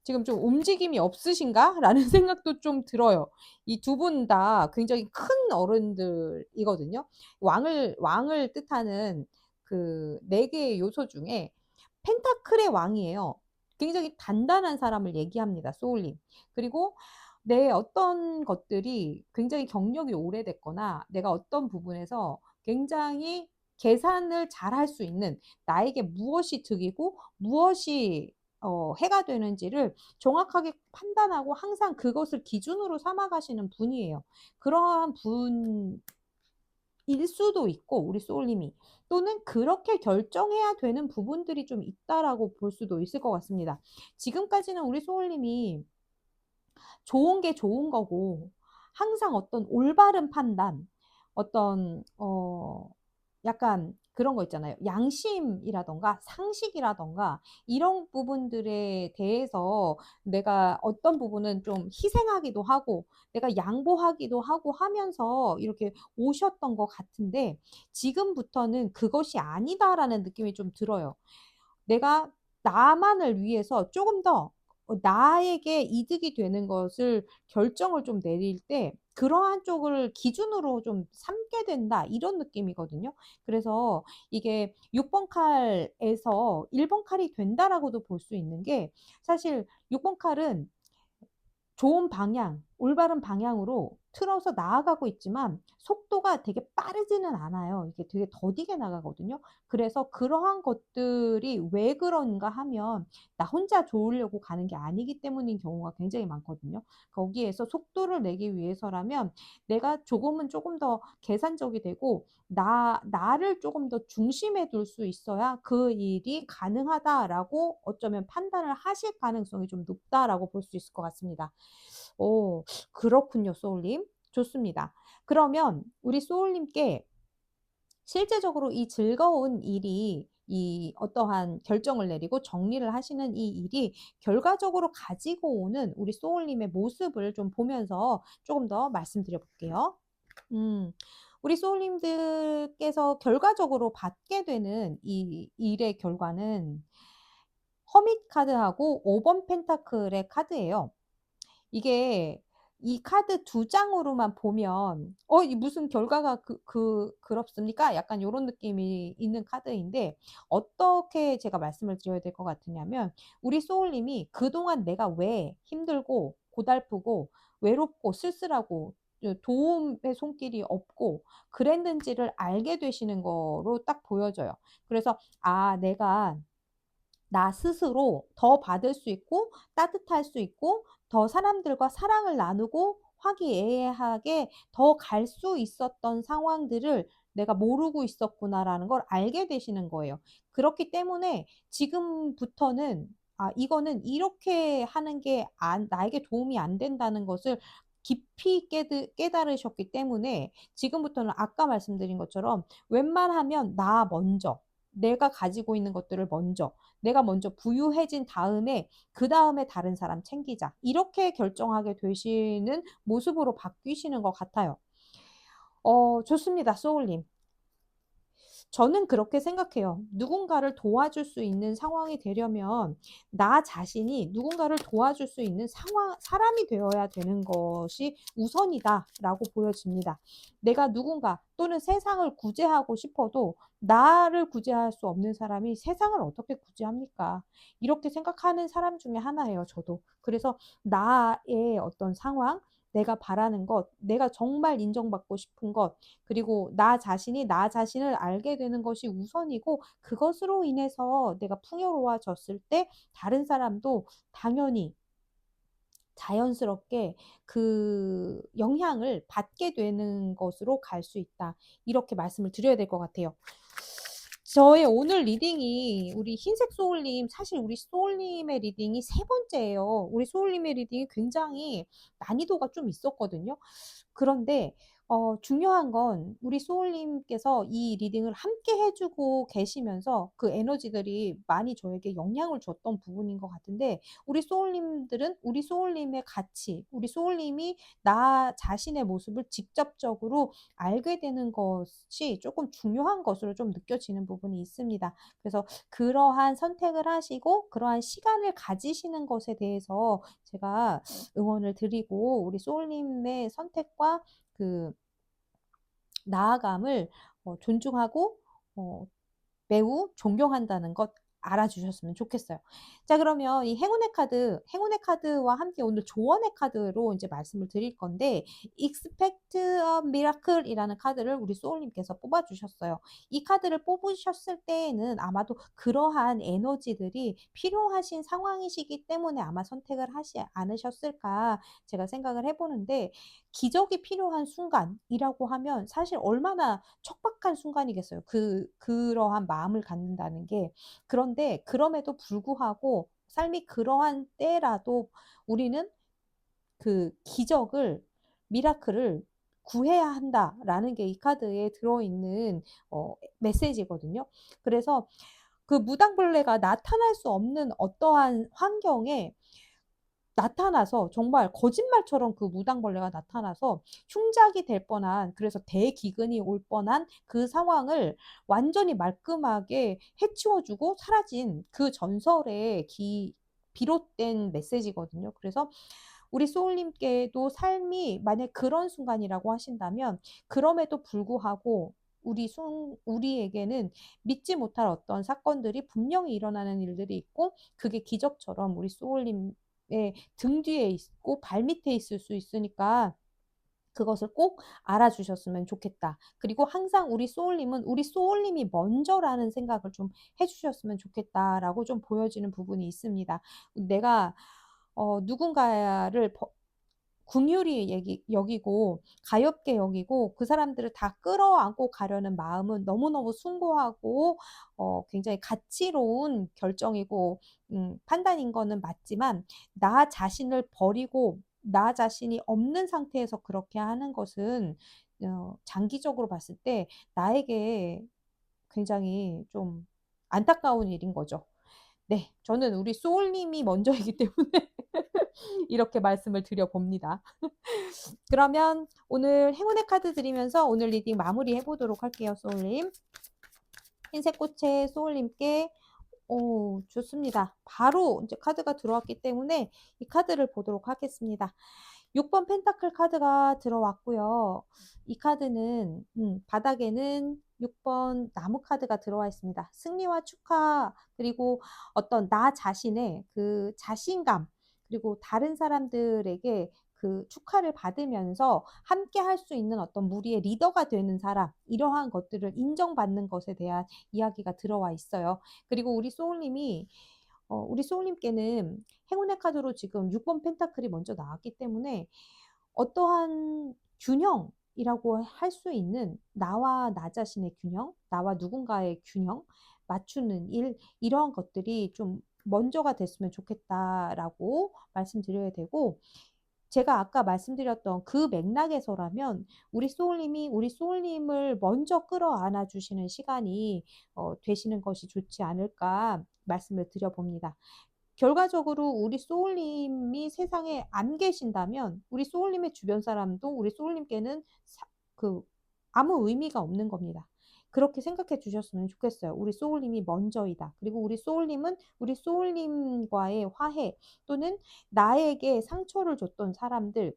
지금 좀 움직임이 없으신가? 라는 생각도 좀 들어요. 이 두 분 다 굉장히 큰 어른들이거든요. 왕을 뜻하는 그 네 개의 요소 중에 펜타클의 왕이에요. 굉장히 단단한 사람을 얘기합니다. 소울님. 그리고 내 어떤 것들이 굉장히 경력이 오래됐거나 내가 어떤 부분에서 굉장히 계산을 잘 할 수 있는 나에게 무엇이 득이고 무엇이 해가 되는지를 정확하게 판단하고 항상 그것을 기준으로 삼아 가시는 분이에요. 그러한 분일 수도 있고 우리 소울님이 또는 그렇게 결정해야 되는 부분들이 좀 있다라고 볼 수도 있을 것 같습니다. 지금까지는 우리 소울님이 좋은 게 좋은 거고 항상 어떤 올바른 판단, 어떤 약간 그런 거 있잖아요. 양심이라던가 상식이라던가 이런 부분들에 대해서 내가 어떤 부분은 좀 희생하기도 하고 내가 양보하기도 하고 하면서 이렇게 오셨던 것 같은데 지금부터는 그것이 아니다라는 느낌이 좀 들어요. 내가 나만을 위해서 조금 더 나에게 이득이 되는 것을 결정을 좀 내릴 때 그러한 쪽을 기준으로 좀 삼게 된다 이런 느낌이거든요. 그래서 이게 6번 칼에서 1번 칼이 된다라고도 볼 수 있는 게 사실 6번 칼은 좋은 방향, 올바른 방향으로 틀어서 나아가고 있지만 속도가 되게 빠르지는 않아요. 이게 되게 더디게 나가거든요. 그래서 그러한 것들이 왜 그런가 하면 나 혼자 좋으려고 가는 게 아니기 때문인 경우가 굉장히 많거든요. 거기에서 속도를 내기 위해서라면 내가 조금 더 계산적이 되고 나를 조금 더 중심에 둘 수 있어야 그 일이 가능하다라고 어쩌면 판단을 하실 가능성이 좀 높다라고 볼 수 있을 것 같습니다. 오, 그렇군요, 소울님. 좋습니다. 그러면 우리 소울님께 실제적으로 이 즐거운 일이 이 어떠한 결정을 내리고 정리를 하시는 이 일이 결과적으로 가지고 오는 우리 소울님의 모습을 좀 보면서 조금 더 말씀드려 볼게요. 음, 우리 소울님들께서 결과적으로 받게 되는 이 일의 결과는 허밋 카드하고 5번 펜타클의 카드예요. 이게 이 카드 두 장으로만 보면 이 무슨 결과가 그렇습니까? 약간 요런 느낌이 있는 카드인데 어떻게 제가 말씀을 드려야 될 것 같으냐면 우리 소울님이 그동안 내가 왜 힘들고 고달프고 외롭고 쓸쓸하고 도움의 손길이 없고 그랬는지를 알게 되시는 거로 딱 보여져요. 그래서 내가 나 스스로 더 받을 수 있고 따뜻할 수 있고 더 사람들과 사랑을 나누고 화기애애하게 더 갈 수 있었던 상황들을 내가 모르고 있었구나라는 걸 알게 되시는 거예요. 그렇기 때문에 지금부터는 이거는 이렇게 하는 게 나에게 도움이 안 된다는 것을 깊이 깨달으셨기 때문에 지금부터는 아까 말씀드린 것처럼 웬만하면 나 먼저 내가 가지고 있는 것들을 먼저 내가 먼저 부유해진 다음에 그 다음에 다른 사람 챙기자. 이렇게 결정하게 되시는 모습으로 바뀌시는 것 같아요. 좋습니다. 소울님. 저는 그렇게 생각해요. 누군가를 도와줄 수 있는 상황이 되려면 나 자신이 누군가를 도와줄 수 있는 사람이 되어야 되는 것이 우선이다라고 보여집니다. 내가 누군가 또는 세상을 구제하고 싶어도 나를 구제할 수 없는 사람이 세상을 어떻게 구제합니까? 이렇게 생각하는 사람 중에 하나예요, 저도. 그래서 나의 어떤 상황, 내가 바라는 것, 내가 정말 인정받고 싶은 것, 그리고 나 자신이 나 자신을 알게 되는 것이 우선이고, 그것으로 인해서 내가 풍요로워졌을 때 다른 사람도 당연히 자연스럽게 그 영향을 받게 되는 것으로 갈 수 있다. 이렇게 말씀을 드려야 될 것 같아요. 저의 오늘 리딩이 우리 흰색 소울님, 사실 우리 소울님의 리딩이 세 번째예요. 우리 소울님의 리딩이 굉장히 난이도가 좀 있었거든요. 그런데 중요한 건 우리 소울님께서 이 리딩을 함께 해주고 계시면서 그 에너지들이 많이 저에게 영향을 줬던 부분인 것 같은데, 우리 소울님들은 우리 소울님의 가치, 우리 소울님이 나 자신의 모습을 직접적으로 알게 되는 것이 조금 중요한 것으로 좀 느껴지는 부분이 있습니다. 그래서 그러한 선택을 하시고 그러한 시간을 가지시는 것에 대해서 제가 응원을 드리고, 우리 소울님의 선택과 그 나아감을 존중하고 매우 존경한다는 것 알아주셨으면 좋겠어요. 자, 그러면 이 행운의 카드와 함께 오늘 조언의 카드로 이제 말씀을 드릴 건데, Expect a Miracle이라는 카드를 우리 소울님께서 뽑아주셨어요. 이 카드를 뽑으셨을 때에는 아마도 그러한 에너지들이 필요하신 상황이시기 때문에 아마 선택을 하지 않으셨을까 제가 생각을 해보는데, 기적이 필요한 순간이라고 하면 사실 얼마나 척박한 순간이겠어요. 그러한 마음을 갖는다는 게. 그런데 그럼에도 불구하고 삶이 그러한 때라도 우리는 그 기적을, 미라클을 구해야 한다라는 게 이 카드에 들어있는 메시지거든요. 그래서 그 무당벌레가 나타날 수 없는 어떠한 환경에 나타나서, 정말 거짓말처럼 그 무당벌레가 나타나서 흉작이 될 뻔한, 그래서 대기근이 올 뻔한 그 상황을 완전히 말끔하게 해치워주고 사라진 그 전설의 비롯된 메시지거든요. 그래서 우리 소울님께도 삶이 만약 그런 순간이라고 하신다면, 그럼에도 불구하고 우리에게는 믿지 못할 어떤 사건들이 분명히 일어나는 일들이 있고, 그게 기적처럼 우리 소울님 등 뒤에 있고 발 밑에 있을 수 있으니까 그것을 꼭 알아주셨으면 좋겠다. 그리고 항상 우리 소울님은 우리 소울님이 먼저라는 생각을 좀 해주셨으면 좋겠다라고 좀 보여지는 부분이 있습니다. 내가 누군가를 긍휼히 여기고 가엾게 여기고 그 사람들을 다 끌어안고 가려는 마음은 너무너무 숭고하고 굉장히 가치로운 결정이고 판단인 거는 맞지만, 나 자신을 버리고 나 자신이 없는 상태에서 그렇게 하는 것은 장기적으로 봤을 때 나에게 굉장히 좀 안타까운 일인 거죠. 네, 저는 우리 소울님이 먼저이기 때문에 이렇게 말씀을 드려봅니다. 그러면 오늘 행운의 카드 드리면서 오늘 리딩 마무리 해보도록 할게요, 소울님. 흰색 꽃의 소울님께, 오, 좋습니다. 바로 이제 카드가 들어왔기 때문에 이 카드를 보도록 하겠습니다. 6번 펜타클 카드가 들어왔고요. 이 카드는 바닥에는 6번 나무 카드가 들어와 있습니다. 승리와 축하, 그리고 어떤 나 자신의 그 자신감, 그리고 다른 사람들에게 그 축하를 받으면서 함께 할 수 있는 어떤 무리의 리더가 되는 사람, 이러한 것들을 인정받는 것에 대한 이야기가 들어와 있어요. 그리고 우리 소울님께는 행운의 카드로 지금 6번 펜타클이 먼저 나왔기 때문에 어떠한 균형이라고 할 수 있는, 나와 나 자신의 균형, 나와 누군가의 균형, 맞추는 일, 이러한 것들이 좀 먼저가 됐으면 좋겠다라고 말씀드려야 되고, 제가 아까 말씀드렸던 그 맥락에서라면 우리 소울님을 먼저 끌어안아 주시는 시간이 되시는 것이 좋지 않을까 말씀을 드려봅니다. 결과적으로 우리 소울님이 세상에 안 계신다면 우리 소울님의 주변 사람도 우리 소울님께는 그 아무 의미가 없는 겁니다. 그렇게 생각해 주셨으면 좋겠어요. 우리 소울님이 먼저이다. 그리고 우리 소울님은 우리 소울님과의 화해 또는 나에게 상처를 줬던 사람들,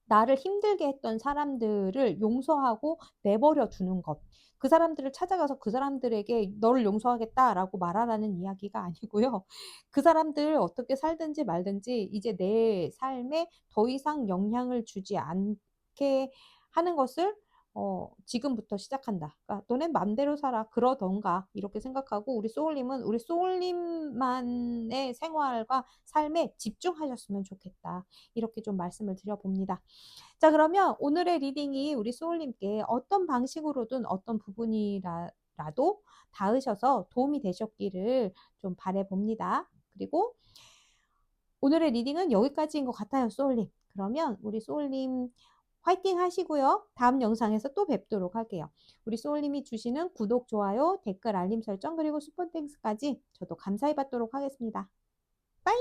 나를 힘들게 했던 사람들을 용서하고 내버려 두는 것. 그 사람들을 찾아가서 그 사람들에게 너를 용서하겠다라고 말하라는 이야기가 아니고요. 그 사람들 어떻게 살든지 말든지 이제 내 삶에 더 이상 영향을 주지 않게 하는 것을 지금부터 시작한다. 그러니까 너네 맘대로 살아. 그러던가. 이렇게 생각하고 우리 소울님은 우리 소울님만의 생활과 삶에 집중하셨으면 좋겠다. 이렇게 좀 말씀을 드려봅니다. 자, 그러면 오늘의 리딩이 우리 소울님께 어떤 방식으로든 어떤 부분이라도 닿으셔서 도움이 되셨기를 좀 바라봅니다. 그리고 오늘의 리딩은 여기까지인 것 같아요, 소울님. 그러면 우리 소울님 화이팅 하시고요. 다음 영상에서 또 뵙도록 할게요. 우리 소울님이 주시는 구독, 좋아요, 댓글, 알림 설정, 그리고 슈퍼땡스까지 저도 감사히 받도록 하겠습니다. 빠이!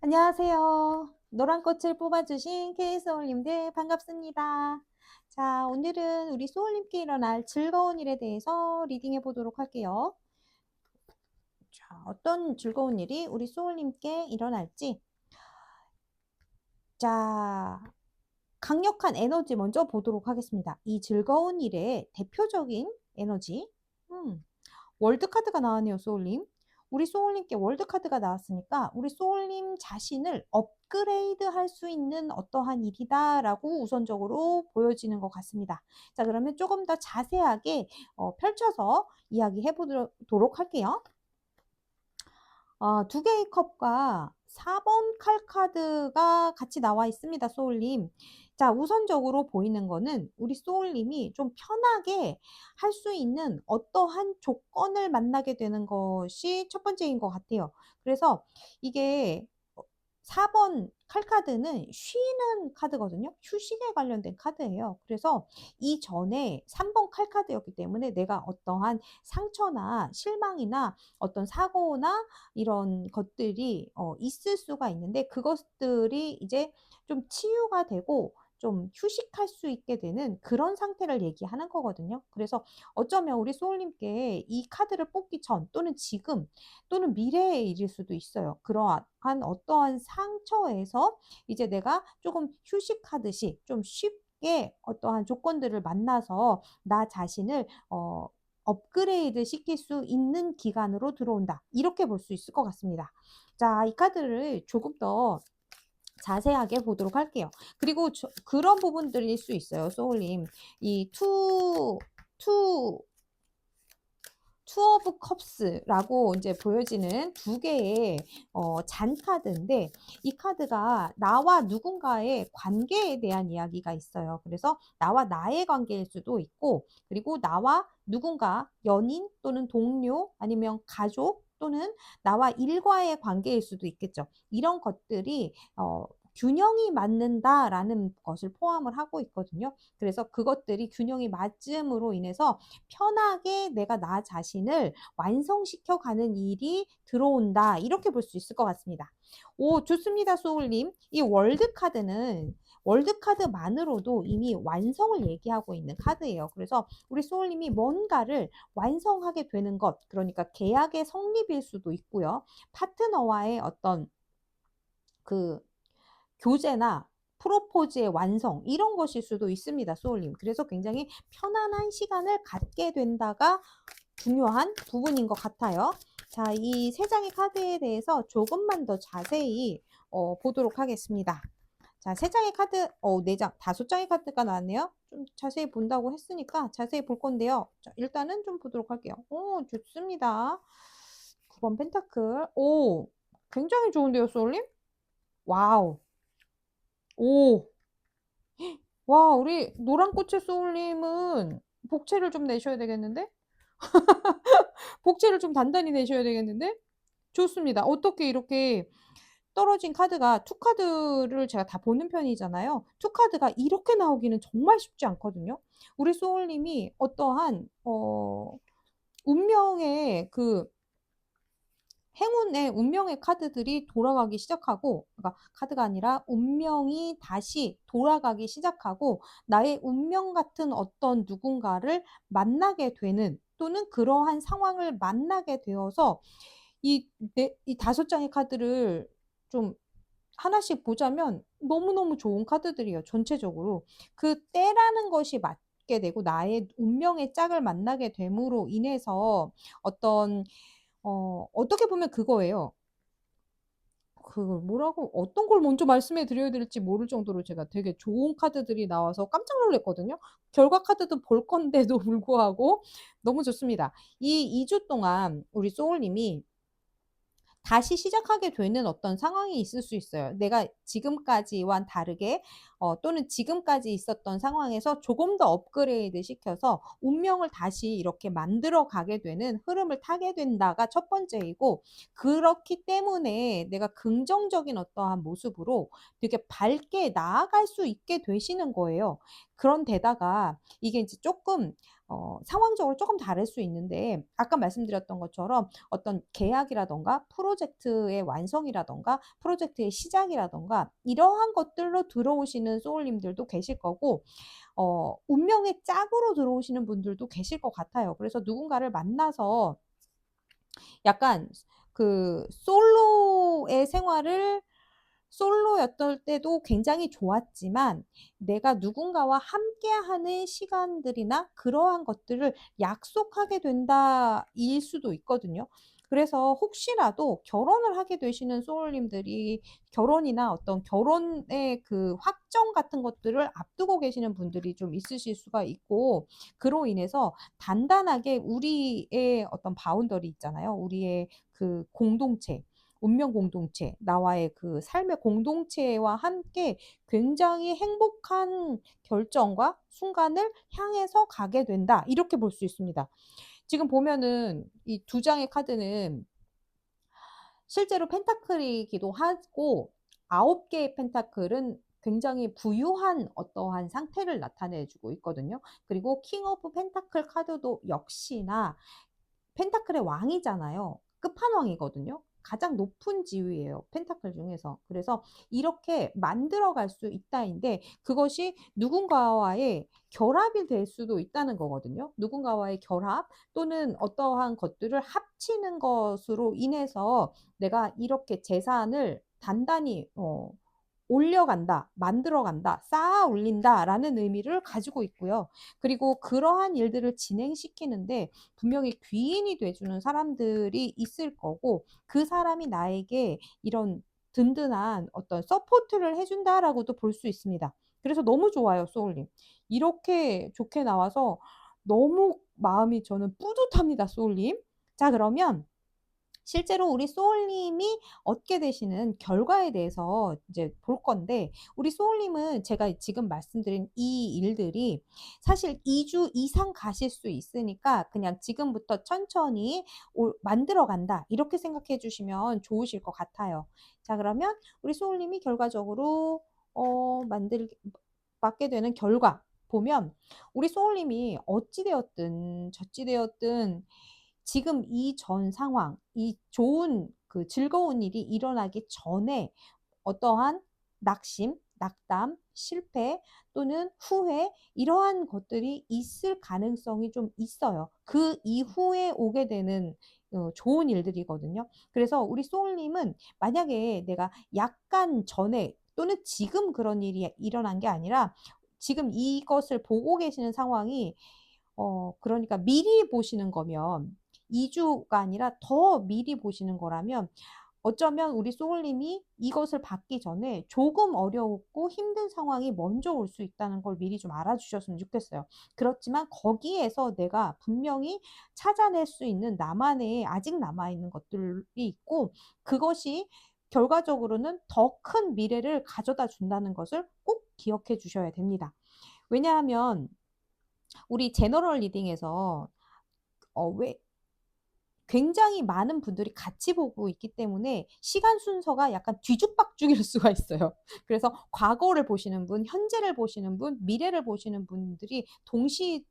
안녕하세요. 노란 꽃을 뽑아주신 K소울님들 반갑습니다. 자, 오늘은 우리 소울님께 일어날 즐거운 일에 대해서 리딩해 보도록 할게요. 자, 어떤 즐거운 일이 우리 소울님께 일어날지. 자, 강력한 에너지 먼저 보도록 하겠습니다. 이 즐거운 일의 대표적인 에너지. 월드카드가 나왔네요, 소울님. 우리 소울님께 월드카드가 나왔으니까 우리 소울님 자신을 업그레이드 할 수 있는 어떠한 일이다라고 우선적으로 보여지는 것 같습니다. 자, 그러면 조금 더 자세하게 펼쳐서 이야기해 보도록 할게요. 두 개의 컵과 4번 칼 카드가 같이 나와 있습니다, 소울님. 자, 우선적으로 보이는 거는 우리 소울님이 좀 편하게 할 수 있는 어떠한 조건을 만나게 되는 것이 첫 번째인 것 같아요. 그래서 이게 4번 칼카드는 쉬는 카드거든요. 휴식에 관련된 카드예요. 그래서 이전에 3번 칼카드였기 때문에 내가 어떠한 상처나 실망이나 어떤 사고나 이런 것들이 있을 수가 있는데 그것들이 이제 좀 치유가 되고 좀 휴식할 수 있게 되는 그런 상태를 얘기하는 거거든요. 그래서 어쩌면 우리 소울님께 이 카드를 뽑기 전 또는 지금 또는 미래의 일일 수도 있어요. 그러한 어떠한 상처에서 이제 내가 조금 휴식하듯이 좀 쉽게 어떠한 조건들을 만나서 나 자신을 업그레이드 시킬 수 있는 기간으로 들어온다. 이렇게 볼 수 있을 것 같습니다. 자, 이 카드를 조금 더 자세하게 보도록 할게요. 그리고 그런 부분들일 수 있어요, 소울님. 이 투 오브 컵스라고 이제 보여지는 두 개의 잔 카드인데 이 카드가 나와 누군가의 관계에 대한 이야기가 있어요. 그래서 나와 나의 관계일 수도 있고 그리고 나와 누군가 연인 또는 동료 아니면 가족 또는 나와 일과의 관계일 수도 있겠죠. 이런 것들이 균형이 맞는다라는 것을 포함을 하고 있거든요. 그래서 그것들이 균형이 맞음으로 인해서 편하게 내가 나 자신을 완성시켜 가는 일이 들어온다. 이렇게 볼 수 있을 것 같습니다. 오, 좋습니다, 소울님. 이 월드카드는 월드카드만으로도 이미 완성을 얘기하고 있는 카드예요. 그래서 우리 소울님이 뭔가를 완성하게 되는 것, 그러니까 계약의 성립일 수도 있고요. 파트너와의 어떤 그 교제나 프로포즈의 완성 이런 것일 수도 있습니다, 소울님. 그래서 굉장히 편안한 시간을 갖게 된다가 중요한 부분인 것 같아요. 자, 이 세 장의 카드에 대해서 조금만 더 자세히 보도록 하겠습니다. 자, 세 장의 카드, 네 장, 5장의 카드가 나왔네요. 좀 자세히 본다고 했으니까 자세히 볼 건데요. 자, 일단은 좀 보도록 할게요. 오, 좋습니다. 9번 펜타클. 오, 굉장히 좋은데요, 소울님? 와우. 오, 와, 우리 노란꽃의 소울님은 복채를 좀 내셔야 되겠는데? 복채를 좀 단단히 내셔야 되겠는데? 좋습니다. 어떻게 이렇게 떨어진 카드가 투 카드를 제가 다 보는 편이잖아요. 투 카드가 이렇게 나오기는 정말 쉽지 않거든요. 우리 소울님이 어떠한 운명의 그 행운의 운명의 카드들이 돌아가기 시작하고, 그러니까 카드가 아니라 운명이 다시 돌아가기 시작하고 나의 운명 같은 어떤 누군가를 만나게 되는, 또는 그러한 상황을 만나게 되어서 이 5장의 카드를 좀 하나씩 보자면 너무너무 좋은 카드들이에요. 전체적으로 그 때라는 것이 맞게 되고 나의 운명의 짝을 만나게 됨으로 인해서 어떤 어떻게 보면 그거예요. 그걸 뭐라고 어떤 걸 먼저 말씀해 드려야 될지 모를 정도로 제가 되게 좋은 카드들이 나와서 깜짝 놀랐거든요. 결과 카드도 볼 건데도 불구하고 너무 좋습니다. 이 2주 동안 우리 소울님이 다시 시작하게 되는 어떤 상황이 있을 수 있어요. 내가 지금까지와는 다르게 또는 지금까지 있었던 상황에서 조금 더 업그레이드 시켜서 운명을 다시 이렇게 만들어 가게 되는 흐름을 타게 된다가 첫 번째이고, 그렇기 때문에 내가 긍정적인 어떠한 모습으로 되게 밝게 나아갈 수 있게 되시는 거예요. 그런데다가 이게 이제 조금 상황적으로 조금 다를 수 있는데, 아까 말씀드렸던 것처럼 어떤 계약이라던가 프로젝트의 완성이라던가 프로젝트의 시작이라던가 이러한 것들로 들어오시는 소울님들도 계실 거고, 운명의 짝으로 들어오시는 분들도 계실 것 같아요. 그래서 누군가를 만나서 약간 그 솔로의 생활을 솔로였을 때도 굉장히 좋았지만 내가 누군가와 함께하는 시간들이나 그러한 것들을 약속하게 된다일 수도 있거든요. 그래서 혹시라도 결혼을 하게 되시는 소울님들이 결혼이나 어떤 결혼의 그 확정 같은 것들을 앞두고 계시는 분들이 좀 있으실 수가 있고, 그로 인해서 단단하게 우리의 어떤 바운더리 있잖아요. 우리의 그 공동체, 운명 공동체, 나와의 그 삶의 공동체와 함께 굉장히 행복한 결정과 순간을 향해서 가게 된다. 이렇게 볼 수 있습니다. 지금 보면은 이 2장의 카드는 실제로 펜타클이기도 하고, 9개의 펜타클은 굉장히 부유한 어떠한 상태를 나타내 주고 있거든요. 그리고 킹 오브 펜타클 카드도 역시나 펜타클의 왕이잖아요. 끝판왕이거든요. 가장 높은 지위예요. 펜타클 중에서. 그래서 이렇게 만들어 갈 수 있다인데, 그것이 누군가와의 결합이 될 수도 있다는 거거든요. 누군가와의 결합 또는 어떠한 것들을 합치는 것으로 인해서 내가 이렇게 재산을 단단히 올려간다, 만들어간다, 쌓아 올린다라는 의미를 가지고 있고요. 그리고 그러한 일들을 진행시키는데 분명히 귀인이 돼주는 사람들이 있을 거고, 그 사람이 나에게 이런 든든한 어떤 서포트를 해준다라고도 볼 수 있습니다. 그래서 너무 좋아요, 소울님. 이렇게 좋게 나와서 너무 마음이 저는 뿌듯합니다, 소울님. 자, 그러면 실제로 우리 소울님이 얻게 되시는 결과에 대해서 이제 볼 건데, 우리 소울님은 제가 지금 말씀드린 이 일들이 사실 2주 이상 가실 수 있으니까 그냥 지금부터 천천히 만들어 간다, 이렇게 생각해 주시면 좋으실 것 같아요. 자, 그러면 우리 소울님이 결과적으로 맡게 되는 결과 보면, 우리 소울님이 어찌되었든 저찌되었든 지금 이 전 상황, 이 좋은 그 즐거운 일이 일어나기 전에 어떠한 낙심, 낙담, 실패 또는 후회, 이러한 것들이 있을 가능성이 좀 있어요. 그 이후에 오게 되는 좋은 일들이거든요. 그래서 우리 소울님은 만약에 내가 약간 전에 또는 지금 그런 일이 일어난 게 아니라 지금 이것을 보고 계시는 상황이 그러니까 미리 보시는 거면, 2주가 아니라 더 미리 보시는 거라면, 어쩌면 우리 소울님이 이것을 받기 전에 조금 어려웠고 힘든 상황이 먼저 올 수 있다는 걸 미리 좀 알아주셨으면 좋겠어요. 그렇지만 거기에서 내가 분명히 찾아낼 수 있는 나만의 아직 남아있는 것들이 있고, 그것이 결과적으로는 더 큰 미래를 가져다 준다는 것을 꼭 기억해 주셔야 됩니다. 왜냐하면 우리 제너럴 리딩에서 왜 굉장히 많은 분들이 같이 보고 있기 때문에 시간 순서가 약간 뒤죽박죽일 수가 있어요. 그래서 과거를 보시는 분, 현재를 보시는 분, 미래를 보시는 분들이 동시에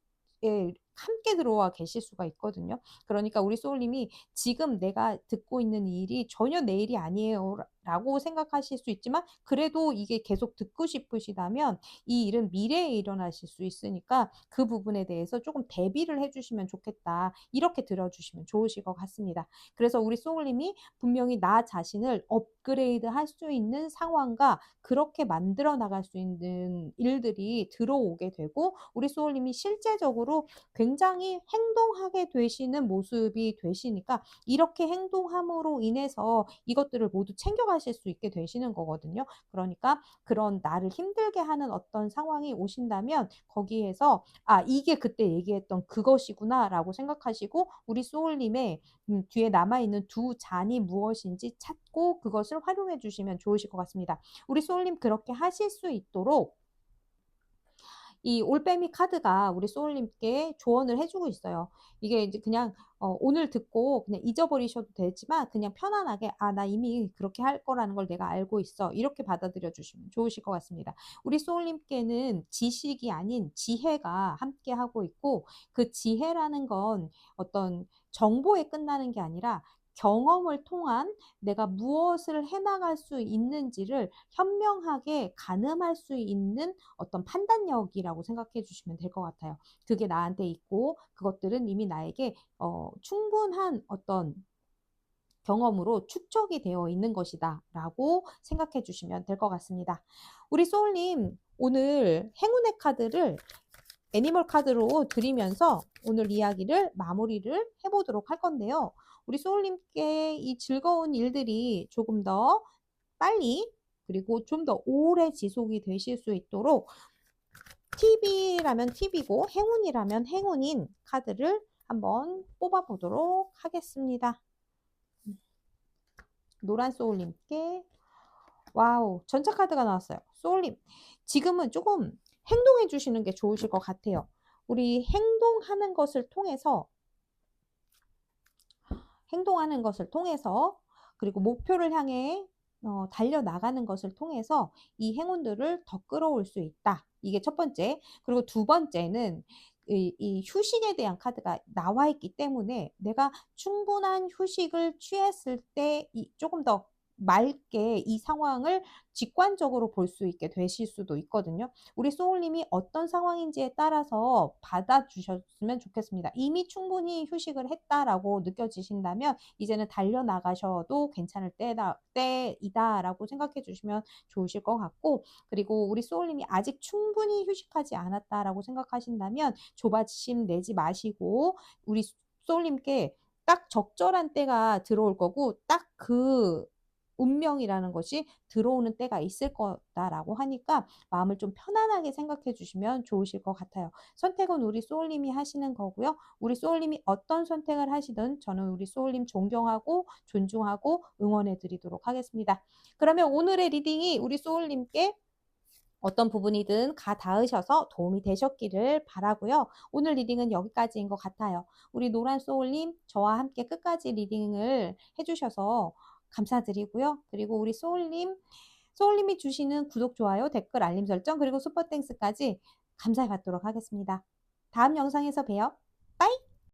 함께 들어와 계실 수가 있거든요. 그러니까 우리 소울님이 지금 내가 듣고 있는 이 일이 전혀 내 일이 아니에요 라고 생각하실 수 있지만, 그래도 이게 계속 듣고 싶으시다면 이 일은 미래에 일어나실 수 있으니까 그 부분에 대해서 조금 대비를 해주시면 좋겠다, 이렇게 들어주시면 좋으실 것 같습니다. 그래서 우리 소울님이 분명히 나 자신을 업그레이드 할 수 있는 상황과 그렇게 만들어 나갈 수 있는 일들이 들어오게 되고, 우리 소울님이 실제적으로 굉장히 행동하게 되시는 모습이 되시니까 이렇게 행동함으로 인해서 이것들을 모두 챙겨가실 수 있게 되시는 거거든요. 그러니까 그런 나를 힘들게 하는 어떤 상황이 오신다면 거기에서 이게 그때 얘기했던 그것이구나라고 생각하시고, 우리 소울님의 뒤에 남아있는 두 잔이 무엇인지 찾고 그것을 활용해 주시면 좋으실 것 같습니다. 우리 소울님 그렇게 하실 수 있도록 이 올빼미 카드가 우리 소울님께 조언을 해주고 있어요. 이게 이제 그냥 오늘 듣고 그냥 잊어버리셔도 되지만, 그냥 편안하게 나 이미 그렇게 할 거라는 걸 내가 알고 있어, 이렇게 받아들여 주시면 좋으실 것 같습니다. 우리 소울님께는 지식이 아닌 지혜가 함께 하고 있고, 그 지혜라는 건 어떤 정보에 끝나는 게 아니라 경험을 통한 내가 무엇을 해나갈 수 있는지를 현명하게 가늠할 수 있는 어떤 판단력이라고 생각해 주시면 될 것 같아요. 그게 나한테 있고 그것들은 이미 나에게 충분한 어떤 경험으로 축적이 되어 있는 것이다 라고 생각해 주시면 될 것 같습니다. 우리 소울님, 오늘 행운의 카드를 애니멀 카드로 드리면서 오늘 이야기를 마무리를 해보도록 할 건데요. 우리 소울님께 이 즐거운 일들이 조금 더 빨리, 그리고 좀 더 오래 지속이 되실 수 있도록 팁이라면 팁이고 행운이라면 행운인 카드를 한번 뽑아보도록 하겠습니다. 노란 소울님께, 와우, 전차 카드가 나왔어요. 소울님, 지금은 조금 행동해 주시는 게 좋으실 것 같아요. 우리 행동하는 것을 통해서, 그리고 목표를 향해 달려나가는 것을 통해서 이 행운들을 더 끌어올 수 있다. 이게 첫 번째. 그리고 두 번째는 이 휴식에 대한 카드가 나와 있기 때문에 내가 충분한 휴식을 취했을 때 조금 더 맑게 이 상황을 직관적으로 볼 수 있게 되실 수도 있거든요. 우리 소울님이 어떤 상황인지에 따라서 받아주셨으면 좋겠습니다. 이미 충분히 휴식을 했다라고 느껴지신다면 이제는 달려나가셔도 괜찮을 때이다라고 생각해 주시면 좋으실 것 같고, 그리고 우리 소울님이 아직 충분히 휴식하지 않았다라고 생각하신다면 조바심 내지 마시고, 우리 소울님께 딱 적절한 때가 들어올 거고, 딱 그 운명이라는 것이 들어오는 때가 있을 거다라고 하니까 마음을 좀 편안하게 생각해 주시면 좋으실 것 같아요. 선택은 우리 소울님이 하시는 거고요. 우리 소울님이 어떤 선택을 하시든 저는 우리 소울님 존경하고 존중하고 응원해 드리도록 하겠습니다. 그러면 오늘의 리딩이 우리 소울님께 어떤 부분이든 가 닿으셔서 도움이 되셨기를 바라고요. 오늘 리딩은 여기까지인 것 같아요. 우리 노란 소울님, 저와 함께 끝까지 리딩을 해주셔서 감사드리고요. 그리고 우리 소울님이 주시는 구독, 좋아요, 댓글, 알림 설정, 그리고 슈퍼땡스까지 감사히 받도록 하겠습니다. 다음 영상에서 봬요. 빠이!